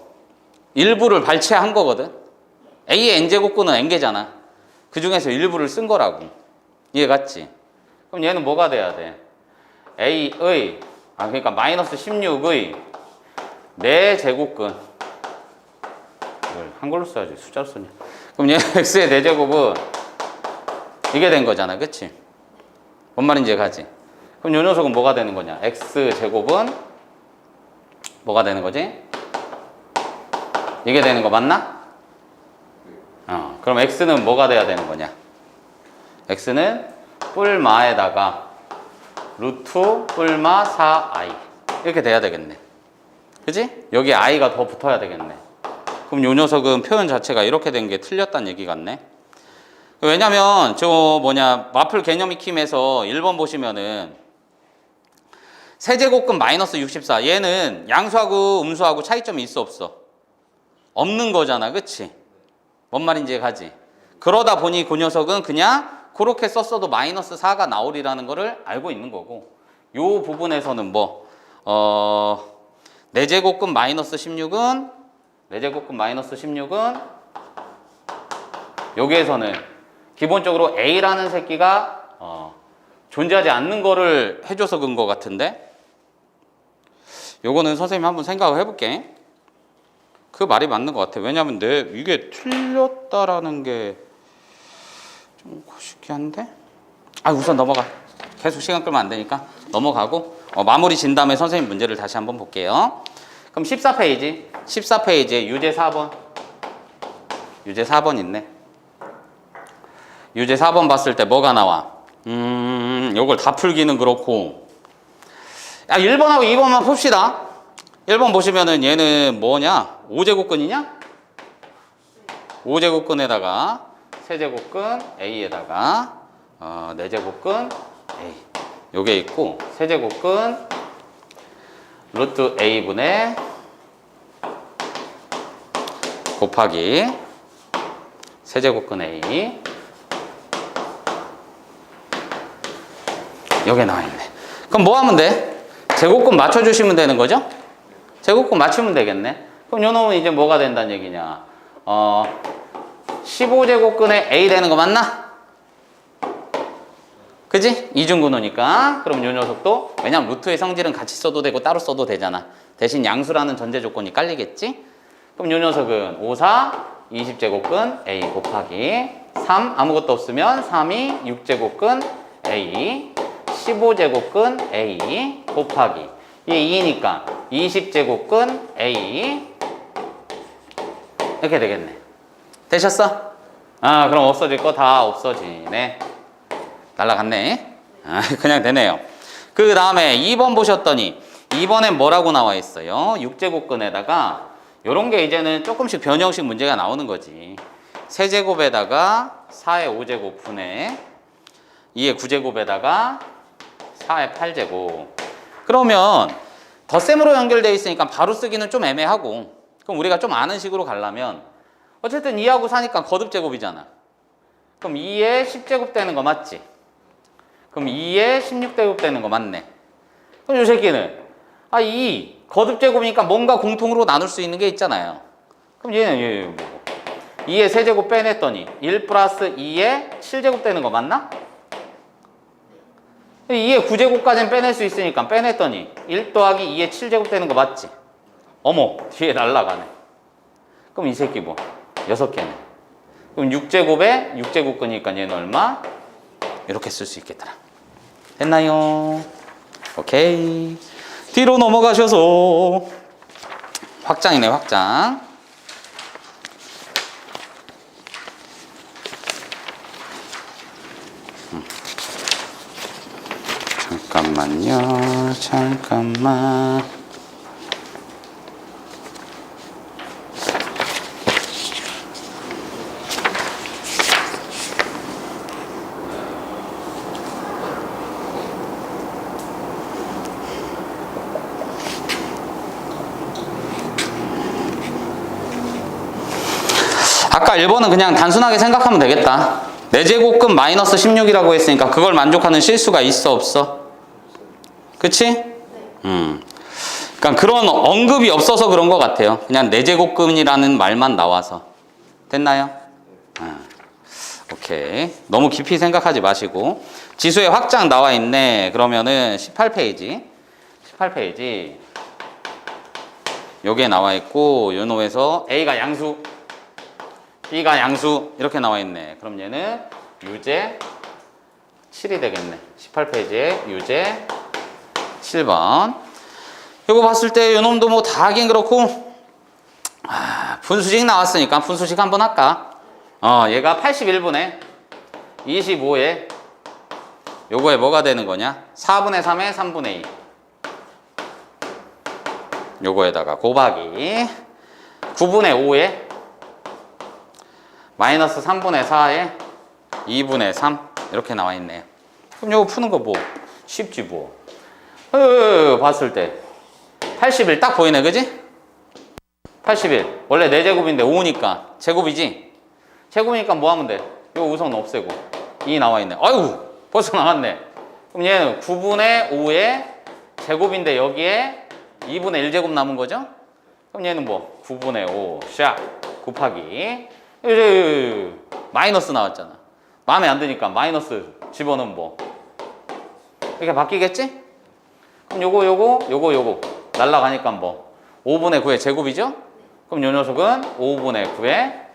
일부를 발췌한 거거든. a의 n제곱근은 n개잖아. 그 중에서 일부를 쓴 거라고. 이해 갔지? 그럼 얘는 뭐가 돼야 돼? a의 그러니까 마이너스 16의 4제곱근. 이걸 한글로 써야지 숫자로 쓰냐. 그럼 얘 x의 4제곱은 이게 된 거잖아, 그치? 뭔 말인지 가지? 그럼 요 녀석은 뭐가 되는 거냐? x제곱은 뭐가 되는 거지? 이게 되는 거 맞나? 그럼 x는 뭐가 돼야 되는 거냐? x는 뿔마에다가 루트 뿔마 4i 이렇게 돼야 되겠네. 그지? 여기 i가 더 붙어야 되겠네. 그럼 요 녀석은 표현 자체가 이렇게 된 게 틀렸다는 얘기 같네. 왜냐면 저 마플 개념 익힘에서 1번 보시면은 세제곱근 마이너스 64 얘는 양수하고 음수하고 차이점이 있어 없어? 없는 거잖아, 그치? 뭔 말인지 가지? 그러다 보니 그 녀석은 그냥 그렇게 썼어도 마이너스 4가 나오리라는 거를 알고 있는 거고, 요 부분에서는 4제곱근 마이너스 16은 여기에서는 기본적으로 A라는 새끼가 존재하지 않는 거를 해줘서 그런 것 같은데, 요거는 선생님 한번 생각을 해볼게. 그 말이 맞는 것 같아. 왜냐면 이게 틀렸다라는 게 좀 거시기한데? 우선 넘어가. 계속 시간 끌면 안 되니까 넘어가고 마무리 진 다음에 선생님 문제를 다시 한번 볼게요. 그럼 14페이지에 유제 4번. 유제 4번 있네. 유제 4번 봤을 때 뭐가 나와? 요걸 다 풀기는 그렇고. 1번하고 2번만 풉시다. 1번 보시면은 얘는 뭐냐? 5제곱근이냐? 5제곱근에다가 세제곱근 A에다가 4제곱근 A. 요게 있고, 세제곱근 루트 A분의 곱하기 세제곱근 A. 여기에 나와 있네. 그럼 뭐 하면 돼? 제곱근 맞춰주시면 되는 거죠? 제곱근 맞추면 되겠네. 그럼 요 놈은 이제 뭐가 된다는 얘기냐? 15제곱근에 A 되는 거 맞나? 그지? 이중근호니까. 그럼 요 녀석도, 왜냐면 루트의 성질은 같이 써도 되고 따로 써도 되잖아. 대신 양수라는 전제 조건이 깔리겠지? 그럼 요 녀석은 5, 4, 20제곱근 A 곱하기 3, 아무것도 없으면 3, 2, 6제곱근 A, 15제곱근 A 곱하기 얘 2니까 20제곱근 A 이렇게 되겠네. 되셨어? 그럼 없어질 거 다 없어지네. 날라갔네. 그냥 되네요. 그 다음에 2번 보셨더니 2번엔 뭐라고 나와 있어요? 6제곱근에다가 요런 게 이제는 조금씩 변형식 문제가 나오는 거지. 세제곱에다가 4의 5제곱 분의 2의 9제곱에다가 4의 8제곱. 그러면 덧셈으로 연결되어 있으니까 바로 쓰기는 좀 애매하고, 그럼 우리가 좀 아는 식으로 가려면 어쨌든 2하고 4니까 거듭제곱이잖아. 그럼 2의 10제곱 되는 거 맞지? 그럼 2의 16제곱 되는 거 맞네. 그럼 이 새끼는 2 거듭제곱이니까 뭔가 공통으로 나눌 수 있는 게 있잖아요. 그럼 얘는 뭐고? 2의 세제곱 빼냈더니 1 플러스 2의 7제곱 되는 거 맞나? 2의 9제곱까지는 빼낼 수 있으니까 빼냈더니 1 더하기 2의 7제곱 되는 거 맞지? 어머, 뒤에 날라가네. 그럼 이 새끼 6개네. 그럼 6제곱에 6제곱근이니까 얘는 얼마? 이렇게 쓸 수 있겠더라. 됐나요? 오케이. 뒤로 넘어가셔서 확장이네, 확장. 잠깐만요. 잠깐만. 아까 1번은 그냥 단순하게 생각하면 되겠다. 4제곱근 마이너스 16이라고 했으니까 그걸 만족하는 실수가 있어 없어? 그치? 그러니까 그런 언급이 없어서 그런 것 같아요. 그냥 4제곱근이라는 말만 나와서. 됐나요? 오케이. 너무 깊이 생각하지 마시고. 지수의 확장 나와 있네. 그러면은 18페이지. 요게 나와 있고, 요노에서 A가 양수, B가 양수, 이렇게 나와 있네. 그럼 얘는 유제 7이 되겠네. 18페이지에 유제 7번. 요거 봤을 때 요놈도 뭐 다 하긴 그렇고, 분수식 나왔으니까 분수식 한번 할까? 얘가 81분의 25에 요거에 뭐가 되는 거냐? 4분의 3에 3분의 2. 요거에다가 곱하기 9분의 5에 마이너스 3분의 4에 2분의 3 이렇게 나와 있네요. 그럼 요거 푸는 거 뭐 쉽지 뭐. 봤을 때 81 딱 보이네, 그지? 81 원래 4제곱인데 5니까 제곱이지? 제곱이니까 뭐 하면 돼? 요거 우선 없애고 2 나와 있네. 아이고 벌써 나왔네. 그럼 얘는 9분의 5의 제곱인데 여기에 2분의 1제곱 남은 거죠? 그럼 얘는 뭐 9분의 5 샥 곱하기 이제 마이너스 나왔잖아. 마음에 안 드니까 마이너스 집어넣으면 뭐 이렇게 바뀌겠지? 그럼 요거 날라가니까 뭐 5분의 9의 제곱이죠? 그럼 요 녀석은 5분의 9의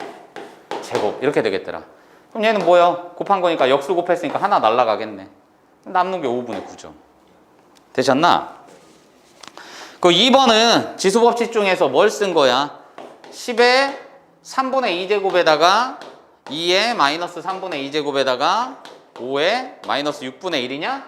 제곱 이렇게 되겠더라. 그럼 얘는 뭐요? 곱한 거니까 역수 곱했으니까 하나 날라가겠네. 남는 게 5분의 9죠. 되셨나? 그 2번은 지수법칙 중에서 뭘 쓴 거야? 10의 3분의 2제곱에다가 2의 마이너스 3분의 2제곱에다가 5의 마이너스 6분의 1이냐?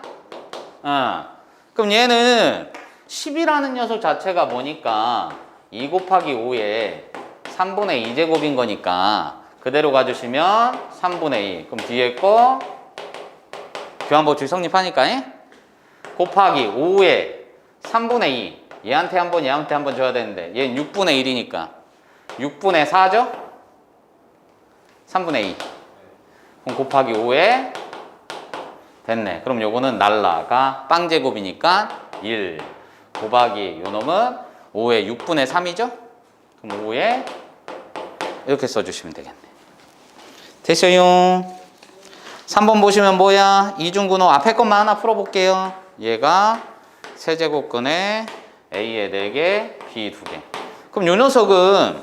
그럼 얘는 10이라는 녀석 자체가 뭐니까 2 곱하기 5에 3분의 2제곱인 거니까 그대로 가주시면 3분의 2. 그럼 뒤에 거 교환법칙 성립하니까 곱하기 5에 3분의 2. 얘한테 한 번, 얘한테 한 번 줘야 되는데 얘는 6분의 1이니까 6분의 4죠? 3분의 2. 그럼 곱하기 5에 됐네. 그럼 요거는 날라가 빵제곱이니까 1 곱하기 요놈은 5에 6분의 3이죠? 그럼 5에 이렇게 써주시면 되겠네. 됐어요. 3번 보시면 뭐야? 이중근호 앞에 것만 하나 풀어볼게요. 얘가 세제곱근에 A에 4개, B 2개. 그럼 요 녀석은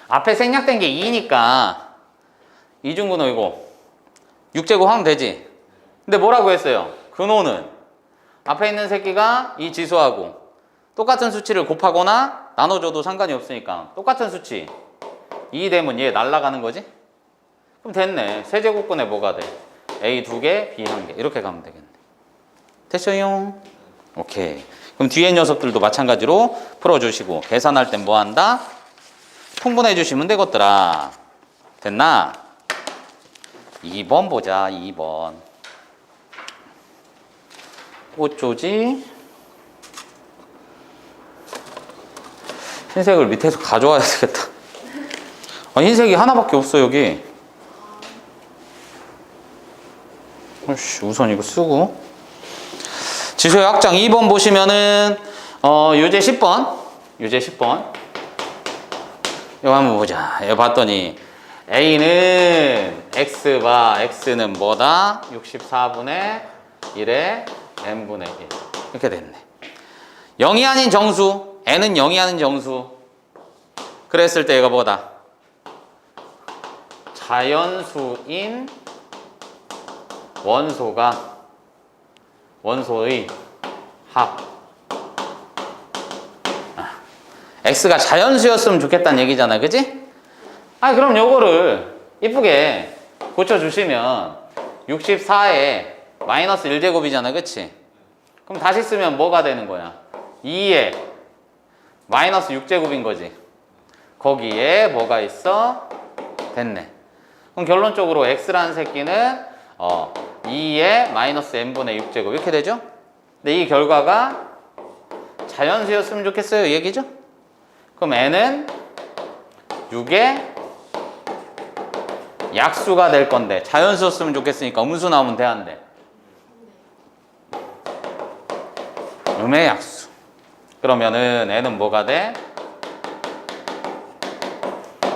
앞에 생략된 게 2니까 이중근호 이거 6제곱 하면 되지. 근데 뭐라고 했어요? 근호는 앞에 있는 새끼가 이 지수하고 똑같은 수치를 곱하거나 나눠줘도 상관이 없으니까 똑같은 수치 2 되면 얘 날라가는 거지? 그럼 됐네. 세제곱근에 뭐가 돼? A 2개, B 1개 이렇게 가면 되겠네. 됐어요? 오케이. 그럼 뒤에 녀석들도 마찬가지로 풀어주시고 계산할 땐 뭐 한다? 통분해 주시면 되겠더라. 됐나? 2번 보자. 2번. 어쩌지? 흰색을 밑에서 가져와야 되겠다. 흰색이 하나밖에 없어 여기. 우선 이거 쓰고 지수의 확장 2번 보시면은 유제 10번 이거 한번 보자. 이거 봤더니 A는 X바 X는 뭐다? 64분의 1에 N분의 1 이렇게 됐네. 0이 아닌 정수 N은 0이 아닌 정수 그랬을 때 얘가 뭐다? 자연수인 원소의 합. X가 자연수였으면 좋겠다는 얘기잖아, 그지? 그럼 요거를 이쁘게 고쳐주시면 64에 마이너스 1제곱이잖아, 그치? 그럼 다시 쓰면 뭐가 되는 거야? 2에 마이너스 6제곱인 거지. 거기에 뭐가 있어? 됐네. 그럼 결론적으로 X라는 새끼는 2에 마이너스 n분의 6제곱 이렇게 되죠? 근데 이 결과가 자연수였으면 좋겠어요 이 얘기죠? 그럼 n은 6의 약수가 될 건데 자연수였으면 좋겠으니까 음수 나오면 돼, 안 돼? 음의 약수. 그러면은 애는 뭐가 돼?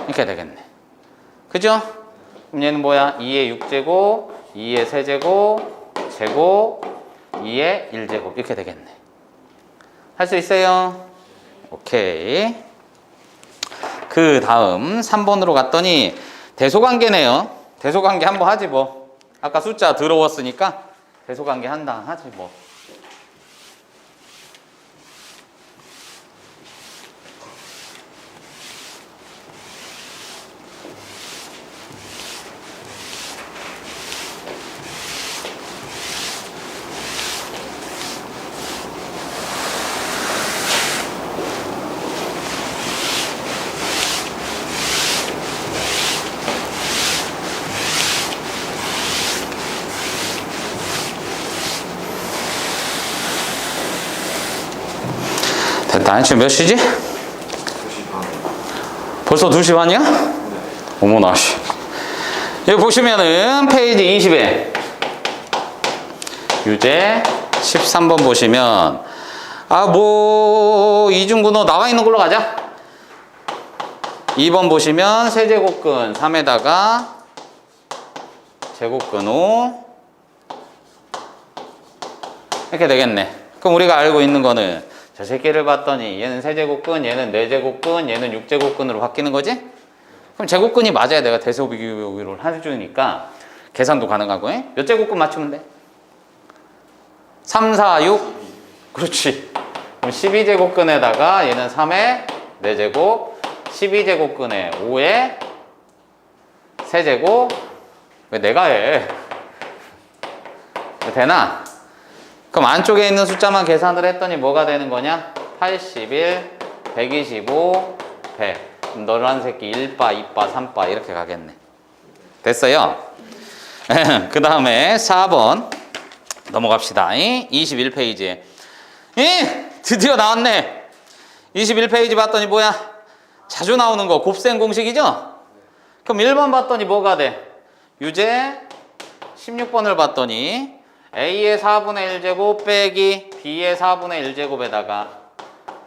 이렇게 되겠네. 그죠? 그럼 얘는 뭐야? 2의 6제곱, 2의 세제곱, 제곱, 2의 1제곱 이렇게 되겠네. 할 수 있어요? 오케이. 그 다음 3번으로 갔더니 대소관계네요. 대소관계 한번 하지 뭐. 아까 숫자 더러웠으니까 대소관계 한다 하지 뭐. 됐다. 지금 몇 시지? 2시 반. 벌써 2시 반이야? 어머나 씨. 여기 보시면은 페이지 20에 유제 13번 보시면 뭐 이중근호 나와 있는 걸로 가자. 2번 보시면 세제곱근 3에다가 제곱근호 이렇게 되겠네. 그럼 우리가 알고 있는 거는 저 새끼를 봤더니 얘는 세제곱근, 얘는 네제곱근, 얘는 6제곱근으로 바뀌는 거지? 그럼 제곱근이 맞아야 내가 대소 비교를 해주니까 계산도 가능하고. 몇 제곱근 맞추면 돼? 3, 4, 6? 그렇지. 그럼 12제곱근에다가 얘는 3의 4제곱, 12제곱근에 5의 세제곱. 왜 내가 해? 되나? 그럼 안쪽에 있는 숫자만 계산을 했더니 뭐가 되는 거냐? 81, 125, 100. 그럼 너란 새끼 1바, 2바, 3바 이렇게 가겠네. 됐어요? 그 다음에 4번 넘어갑시다. 21페이지에 드디어 나왔네. 21페이지 봤더니 뭐야? 자주 나오는 거 곱셈 공식이죠? 그럼 1번 봤더니 뭐가 돼? 유제 16번을 봤더니 A의 4분의 1제곱 빼기 B의 4분의 1제곱에다가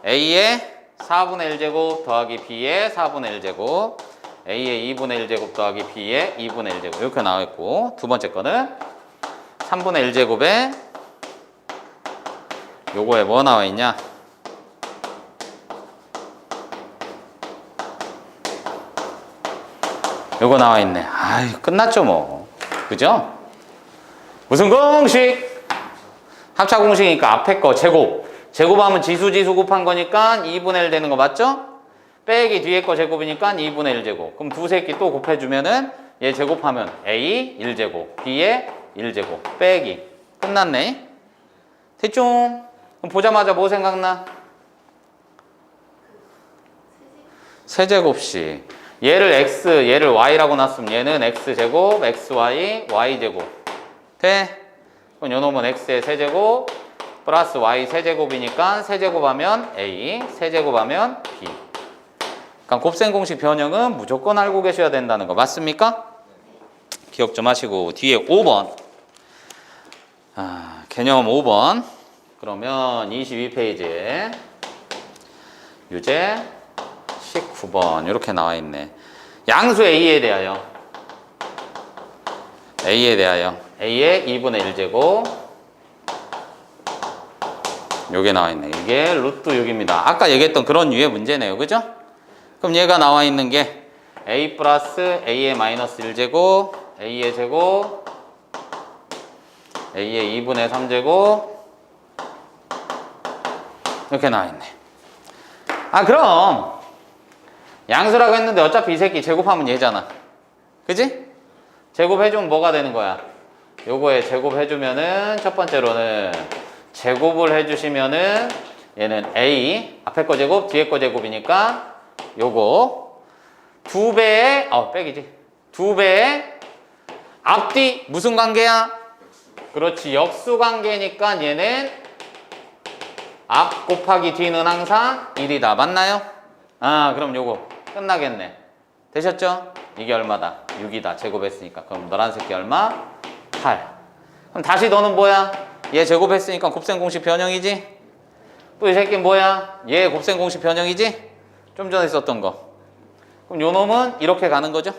A의 4분의 1제곱 더하기 B의 4분의 1제곱, A의 2분의 1제곱 더하기 B의 2분의 1제곱 이렇게 나와있고, 두 번째 거는 3분의 1제곱에 요거에 뭐 나와있냐? 요거 나와있네. 아이 끝났죠 뭐. 그죠? 무슨 공식? 합차 공식이니까 앞에 거 제곱. 제곱하면 지수 곱한 거니까 2분의 1 되는 거 맞죠? 빼기 뒤에 거 제곱이니까 2분의 1 제곱. 그럼 두 새끼 또 곱해주면은 얘 제곱하면 A 1제곱, B의 1제곱 빼기. 끝났네. 됐죠? 그럼 보자마자 뭐 생각나? 세제곱씩. 얘를 X, 얘를 Y라고 놨으면 얘는 X제곱, XY, Y제곱. 돼? 그럼 요놈은 X의 세제곱 플러스 Y 세제곱이니까 세제곱하면 A, 세제곱하면 B. 그러니까 곱셈 공식 변형은 무조건 알고 계셔야 된다는 거 맞습니까? 기억 좀 하시고 뒤에 5번 개념 5번 그러면 22페이지에 유제 19번 이렇게 나와 있네. 양수 A에 대하여 A의 2분의 1제곱 요게 나와 있네. 이게 루트 6입니다. 아까 얘기했던 그런 유의 문제네요. 그죠? 그럼 얘가 나와 있는 게 A 플러스 A의 마이너스 1제곱 A의 제곱 A의 2분의 3제곱 이렇게 나와 있네. 그럼 양수라고 했는데 어차피 이 새끼 제곱하면 얘잖아. 그지? 제곱해주면 뭐가 되는 거야? 요거에 제곱해주면은 첫 번째로는 제곱을 해주시면은 얘는 A 앞에 거 제곱 뒤에 거 제곱이니까 요거 2배의 빼기지 2배의 앞뒤 무슨 관계야? 그렇지 역수 관계니까 얘는 앞 곱하기 뒤는 항상 1이다. 맞나요? 그럼 요거 끝나겠네. 되셨죠? 이게 얼마다? 6이다. 제곱했으니까. 그럼 노란색이 얼마? 8. 그럼 다시 너는 뭐야? 얘 제곱했으니까 곱셈 공식 변형이지? 또 이 새끼 뭐야? 얘 곱셈 공식 변형이지? 좀 전에 썼던 거. 그럼 요 놈은 이렇게 가는 거죠?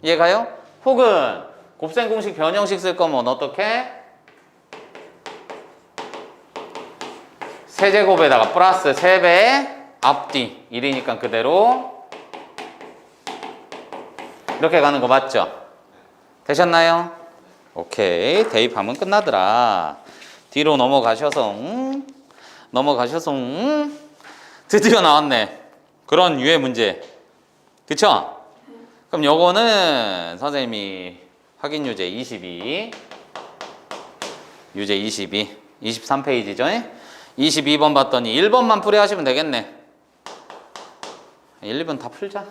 이해가요? 혹은 곱셈 공식 변형식 쓸 거면 어떻게? 세제곱에다가 플러스 3배 앞뒤 1이니까 그대로 이렇게 가는 거 맞죠? 되셨나요? 오케이. 대입하면 끝나더라. 뒤로 넘어가셔서 드디어 나왔네. 그런 유의 문제. 그쵸? 그럼 요거는 선생님이 확인 유제 22 유제 22 23페이지죠? 22번 봤더니 1번만 풀이하시면 되겠네. 1, 2번 다 풀자.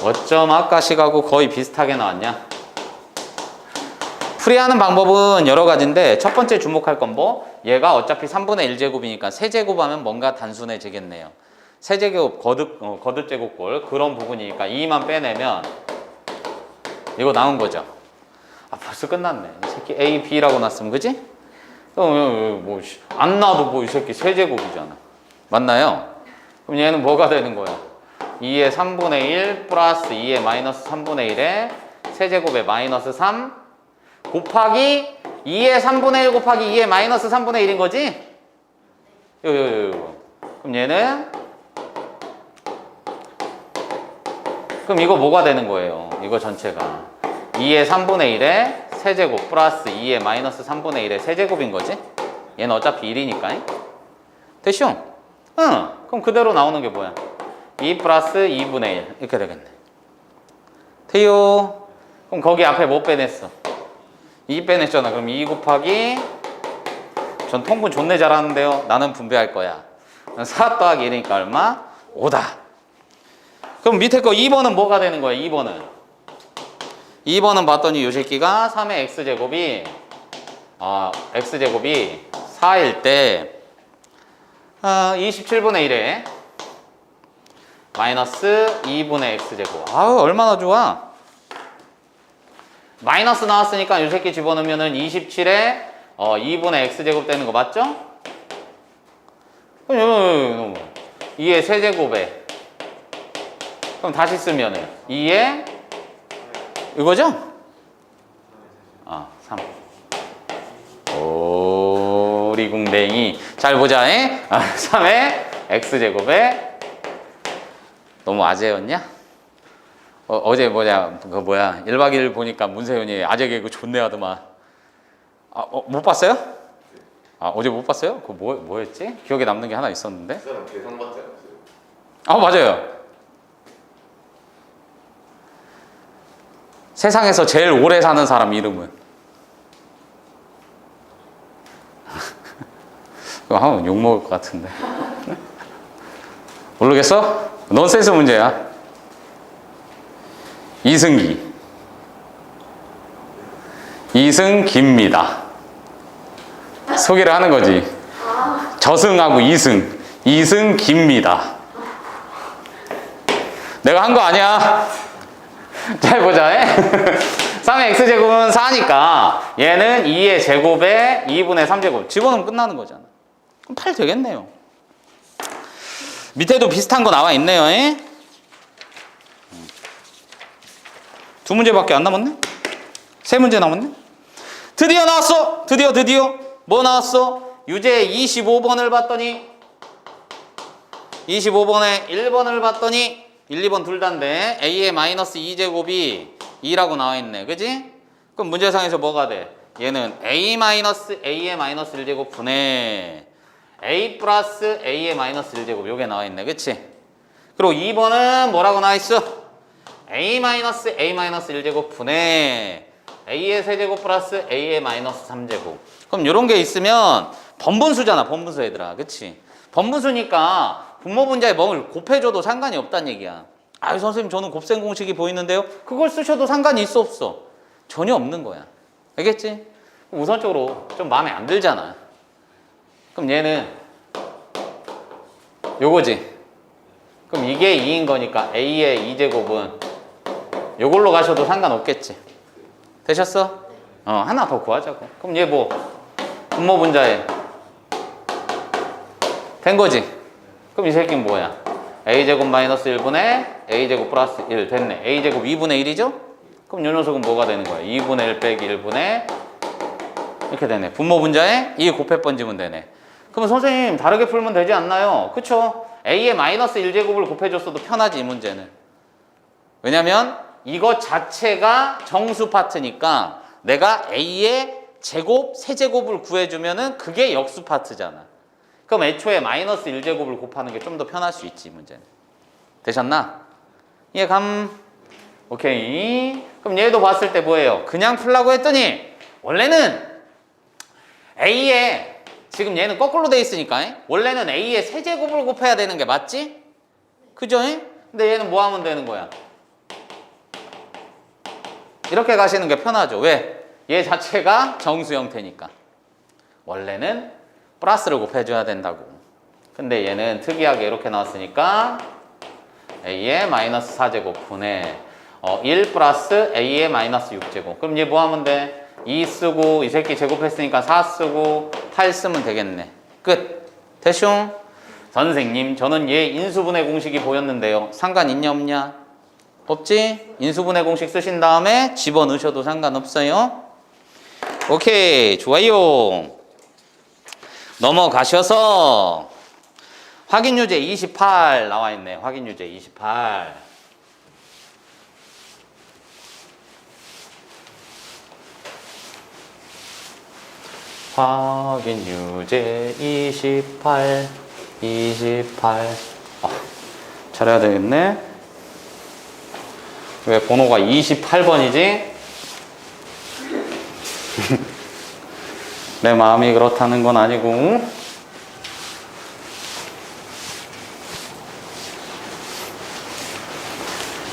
어쩜 아까 식하고 거의 비슷하게 나왔냐? 풀이하는 방법은 여러 가지인데 첫 번째 주목할 건 뭐? 얘가 어차피 3분의 1제곱이니까 세제곱하면 뭔가 단순해지겠네요. 세제곱 거듭 제곱꼴 그런 부분이니까 2만 빼내면 이거 나온 거죠. 아 벌써 끝났네. 이 새끼 A, B라고 났으면 그지? 뭐 안 놔도 뭐 이 새끼 세제곱이잖아. 맞나요? 그럼 얘는 뭐가 되는 거야? 2의 3분의 1 플러스 2의 마이너스 3분의 1에 세제곱에 마이너스 3 곱하기 2의 3분의 1 곱하기 2의 마이너스 3분의 1인 거지? 요. 그럼 얘는 그럼 이거 뭐가 되는 거예요? 이거 전체가 2의 3분의 1에 세제곱 플러스 2의 마이너스 3분의 1의 세제곱인 거지? 얘는 어차피 1이니까 됐쇼? 응. 그럼 그대로 나오는 게 뭐야? 2 플러스 2분의 1 이렇게 되겠네. 돼요. 그럼 거기 앞에 뭐 빼냈어? 2 빼냈잖아. 그럼 2 곱하기 전 통분 존내 잘하는데요. 나는 분배할 거야. 4 더하기 1이니까 얼마? 5다. 그럼 밑에 거 2번은 뭐가 되는 거야? 2번은 봤더니 요 새끼가 3의 x제곱이 x제곱이 4일 때 27분의 1에 마이너스 2분의 x제곱. 아우 얼마나 좋아. 마이너스 나왔으니까 요 새끼 집어넣으면은 27에 2분의 x제곱 되는 거 맞죠? 그럼 2의 세제곱에 그럼 다시 쓰면은 2의 이거죠? 3 오리궁뱅이 잘 보자. 3의 x제곱에 너무 아재였냐? 어제 그 1박 2일 보니까 문세윤이 아재 개그 존내 하더만. 못 봤어요? 어제 못 봤어요? 그거 뭐였지? 기억에 남는 게 하나 있었는데. 그 사람 계산 받지 않았어요? 맞아요. 세상에서 제일 오래 사는 사람 이름은? 그거 하면 욕먹을 것 같은데. 모르겠어? 넌센스 문제야. 이승기입니다. 소개를 하는 거지. 저승하고 이승기입니다. 내가 한 거 아니야. 잘 보자. 3의 x제곱은 4니까 얘는 2의 제곱에 2분의 3제곱 집어넣으면 끝나는 거잖아. 그럼 8 되겠네요. 밑에도 비슷한 거 나와 있네요. 두 문제밖에 안 남았네? 세 문제 남았네? 드디어 나왔어! 드디어 뭐 나왔어? 유제 25번을 봤더니 25번에 1번을 봤더니 1, 2번 둘 다인데 a의 마이너스 2제곱이 2라고 나와 있네. 그지? 그럼 문제상에서 뭐가 돼? 얘는 a 마이너스 a의 마이너스 1제곱 분의 a 플러스 a의 마이너스 1제곱 요게 나와 있네. 그치? 그리고 2번은 뭐라고 나와 있어? a 마이너스 a 마이너스 1제곱 분의 a의 세제곱 플러스 a의 마이너스 3제곱. 그럼 요런 게 있으면 번분수잖아. 번분수 얘들아. 그치? 번분수니까 분모 분자에 뭘 곱해줘도 상관이 없다는 얘기야. 선생님 저는 곱셈 공식이 보이는데요. 그걸 쓰셔도 상관이 있어 없어? 전혀 없는 거야. 알겠지? 우선적으로 좀 마음에 안 들잖아. 그럼 얘는 요거지. 그럼 이게 2인 거니까 A의 2제곱은 요걸로 가셔도 상관없겠지. 되셨어? 하나 더 구하자고. 그럼 얘 뭐 분모 분자에 된 거지. 그럼 이 새끼는 뭐야? A제곱 마이너스 1분의 A제곱 플러스 1 됐네. A제곱 2분의 1이죠? 그럼 요 녀석은 뭐가 되는 거야? 2분의 1 빼기 1분의 이렇게 되네. 분모 분자에 2 곱해 번지면 되네. 그럼 선생님 다르게 풀면 되지 않나요? 그쵸? A의 마이너스 1제곱을 곱해줬어도 편하지 이 문제는. 왜냐면 이거 자체가 정수 파트니까 내가 A의 제곱, 세제곱을 구해주면은 그게 역수 파트잖아. 그럼 애초에 마이너스 1제곱을 곱하는 게 좀 더 편할 수 있지 이 문제는. 되셨나? 이해감? 오케이. 그럼 얘도 봤을 때 뭐예요? 그냥 풀라고 했더니 원래는 A의 지금 얘는 거꾸로 돼 있으니까 원래는 A의 세제곱을 곱해야 되는 게 맞지? 그죠? 근데 얘는 뭐 하면 되는 거야? 이렇게 가시는 게 편하죠. 왜? 얘 자체가 정수 형태니까. 원래는 플러스를 곱해줘야 된다고. 근데 얘는 특이하게 이렇게 나왔으니까 A의 마이너스 4제곱 분의 1 플러스 A의 마이너스 6제곱. 그럼 얘 뭐 하면 돼? 2 쓰고 이 새끼 제곱했으니까 4 쓰고 8 쓰면 되겠네. 끝. 대충. 선생님 저는 얘 인수분해 공식이 보였는데요. 상관 있냐 없냐? 없지? 인수분해 공식 쓰신 다음에 집어넣으셔도 상관없어요. 오케이 좋아요. 넘어가셔서 확인유제 28 나와 있네. 확인유제 28. 확인유제 28 잘해야 되겠네. 왜 번호가 28번이지? 내 마음이 그렇다는 건 아니고.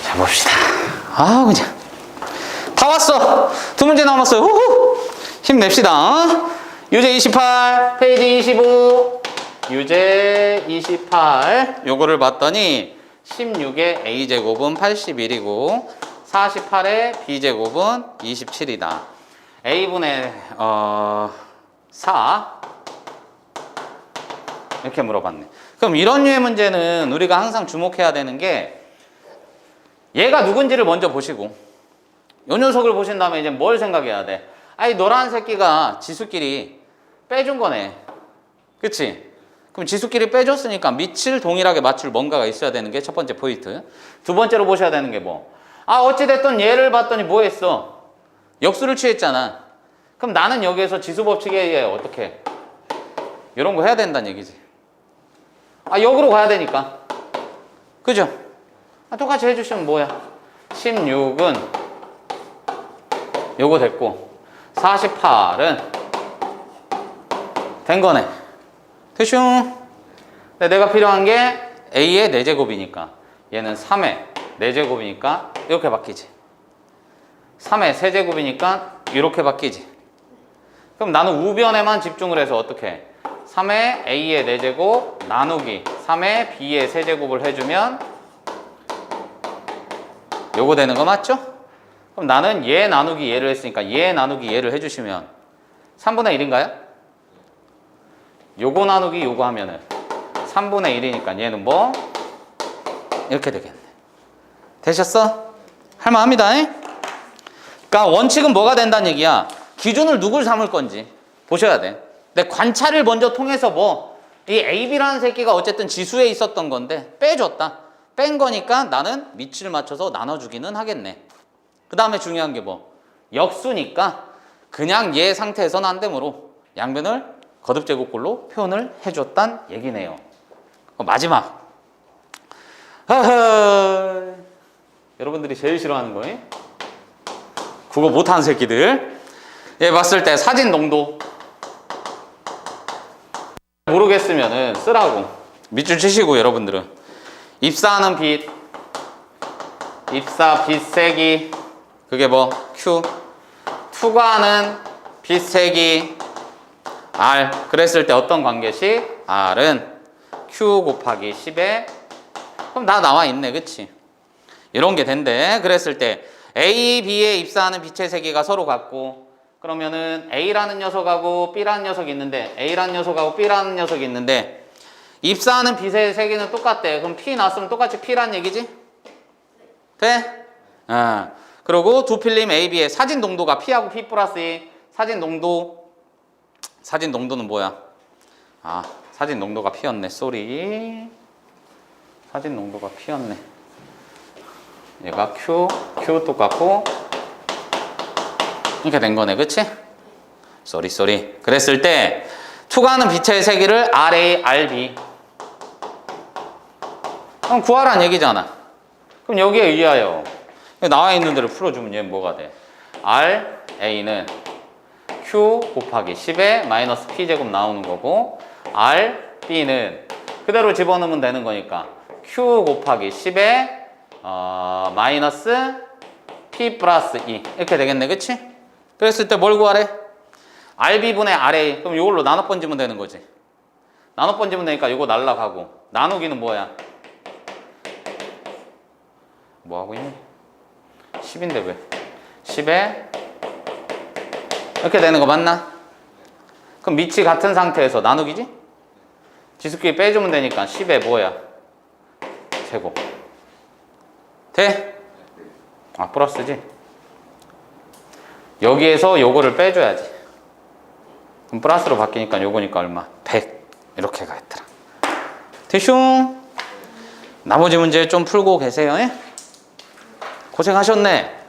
자 봅시다. 그냥 다 왔어. 두 문제 남았어요. 후후. 힘냅시다. 유제 28 페이지 25 유제 28 요거를 봤더니 16의 A제곱은 81이고 48의 B제곱은 27이다. A분의 4 이렇게 물어봤네. 그럼 이런 류의 문제는 우리가 항상 주목해야 되는 게 얘가 누군지를 먼저 보시고 요 녀석을 보신 다음에 이제 뭘 생각해야 돼? 아이 너란 새끼가 지수끼리 빼준 거네. 그치? 그럼 지수끼리 빼줬으니까 밑을 동일하게 맞출 뭔가가 있어야 되는 게 첫 번째 포인트. 두 번째로 보셔야 되는 게 뭐? 어찌됐든 얘를 봤더니 뭐 했어? 역수를 취했잖아. 그럼 나는 여기에서 지수 법칙에 의해 어떻게? 이런 거 해야 된다는 얘기지. 역으로 가야 되니까. 그죠? 똑같이 해주시면 뭐야? 16은 요거 됐고 48은 된 거네. 대충. 근데 내가 필요한 게 A의 4제곱이니까 얘는 3의 4제곱이니까 이렇게 바뀌지. 3의 3제곱이니까 이렇게 바뀌지. 그럼 나는 우변에만 집중을 해서 어떻게 해? 3의 A의 4제곱 나누기 3의 B의 세제곱을 해주면 요거 되는 거 맞죠? 그럼 나는 얘 나누기 얘를 했으니까 얘 나누기 얘를 해주시면 3분의 1인가요? 요거 나누기 요거 하면은 3분의 1이니까 얘는 뭐? 이렇게 되겠네. 되셨어? 할만합니다. 그러니까 원칙은 뭐가 된다는 얘기야? 기준을 누굴 삼을 건지 보셔야 돼. 근데 관찰을 먼저 통해서 뭐 이 AB라는 새끼가 어쨌든 지수에 있었던 건데 빼줬다. 뺀 거니까 나는 밑을 맞춰서 나눠주기는 하겠네. 그 다음에 중요한 게 뭐? 역수니까 그냥 얘 상태에서는 안 되므로 양변을 거듭제곱꼴로 표현을 해줬단 얘기네요. 마지막. 여러분들이 제일 싫어하는 거예요. 국어 못하는 새끼들. 얘 봤을 때 사진 농도 모르겠으면은 쓰라고. 밑줄 치시고 여러분들은 입사하는 빛, 입사 빛 세기 그게 뭐? Q. 투과하는 빛 세기 R. 그랬을 때 어떤 관계식? R은 Q 곱하기 10의 그럼 다 나와 있네, 그치? 이런 게 된대. 그랬을 때 A, B에 입사하는 빛의 세기가 서로 같고, 그러면은 A라는 녀석하고 B라는 녀석이 있는데, A라는 녀석하고 B라는 녀석이 있는데, 입사하는 빛의 세기는 똑같대. 그럼 P 나왔으면 똑같이 P라는 얘기지? 돼? 그리고 두 필름 A, B의 사진 농도가 P하고 P 플러스 2. 사진 농도는 뭐야? 사진 농도가 P였네. 쏘리. 사진 농도가 P였네. 얘가 Q 똑같고 이렇게 된 거네, 그치? 쏘리. 그랬을 때 투과하는 빛의 세기를 RA, RB. 그럼 구하라는 얘기잖아. 그럼 여기에 의하여 나와 있는 대로 풀어주면 얘는 뭐가 돼? RA는 Q 곱하기 10에 마이너스 P제곱 나오는 거고, RB는 그대로 집어넣으면 되는 거니까 Q 곱하기 10에 마이너스 P 플러스 2 이렇게 되겠네, 그치? 그랬을 때 뭘 구하래? RB분의 RA. 그럼 이걸로 나눠 번지면 되는 거지. 나눠 번지면 되니까 이거 날라가고, 나누기는 뭐야? 뭐 하고 있니? 10인데 왜? 10에 이렇게 되는 거 맞나? 그럼 밑이 같은 상태에서 나누기지? 지수끼리 빼주면 되니까 10에 뭐야? 제곱. 돼? 플러스지? 여기에서 요거를 빼줘야지. 그럼 플러스로 바뀌니까 요거니까 얼마? 100 이렇게 가있더라. 대충 나머지 문제 좀 풀고 계세요. 고생하셨네.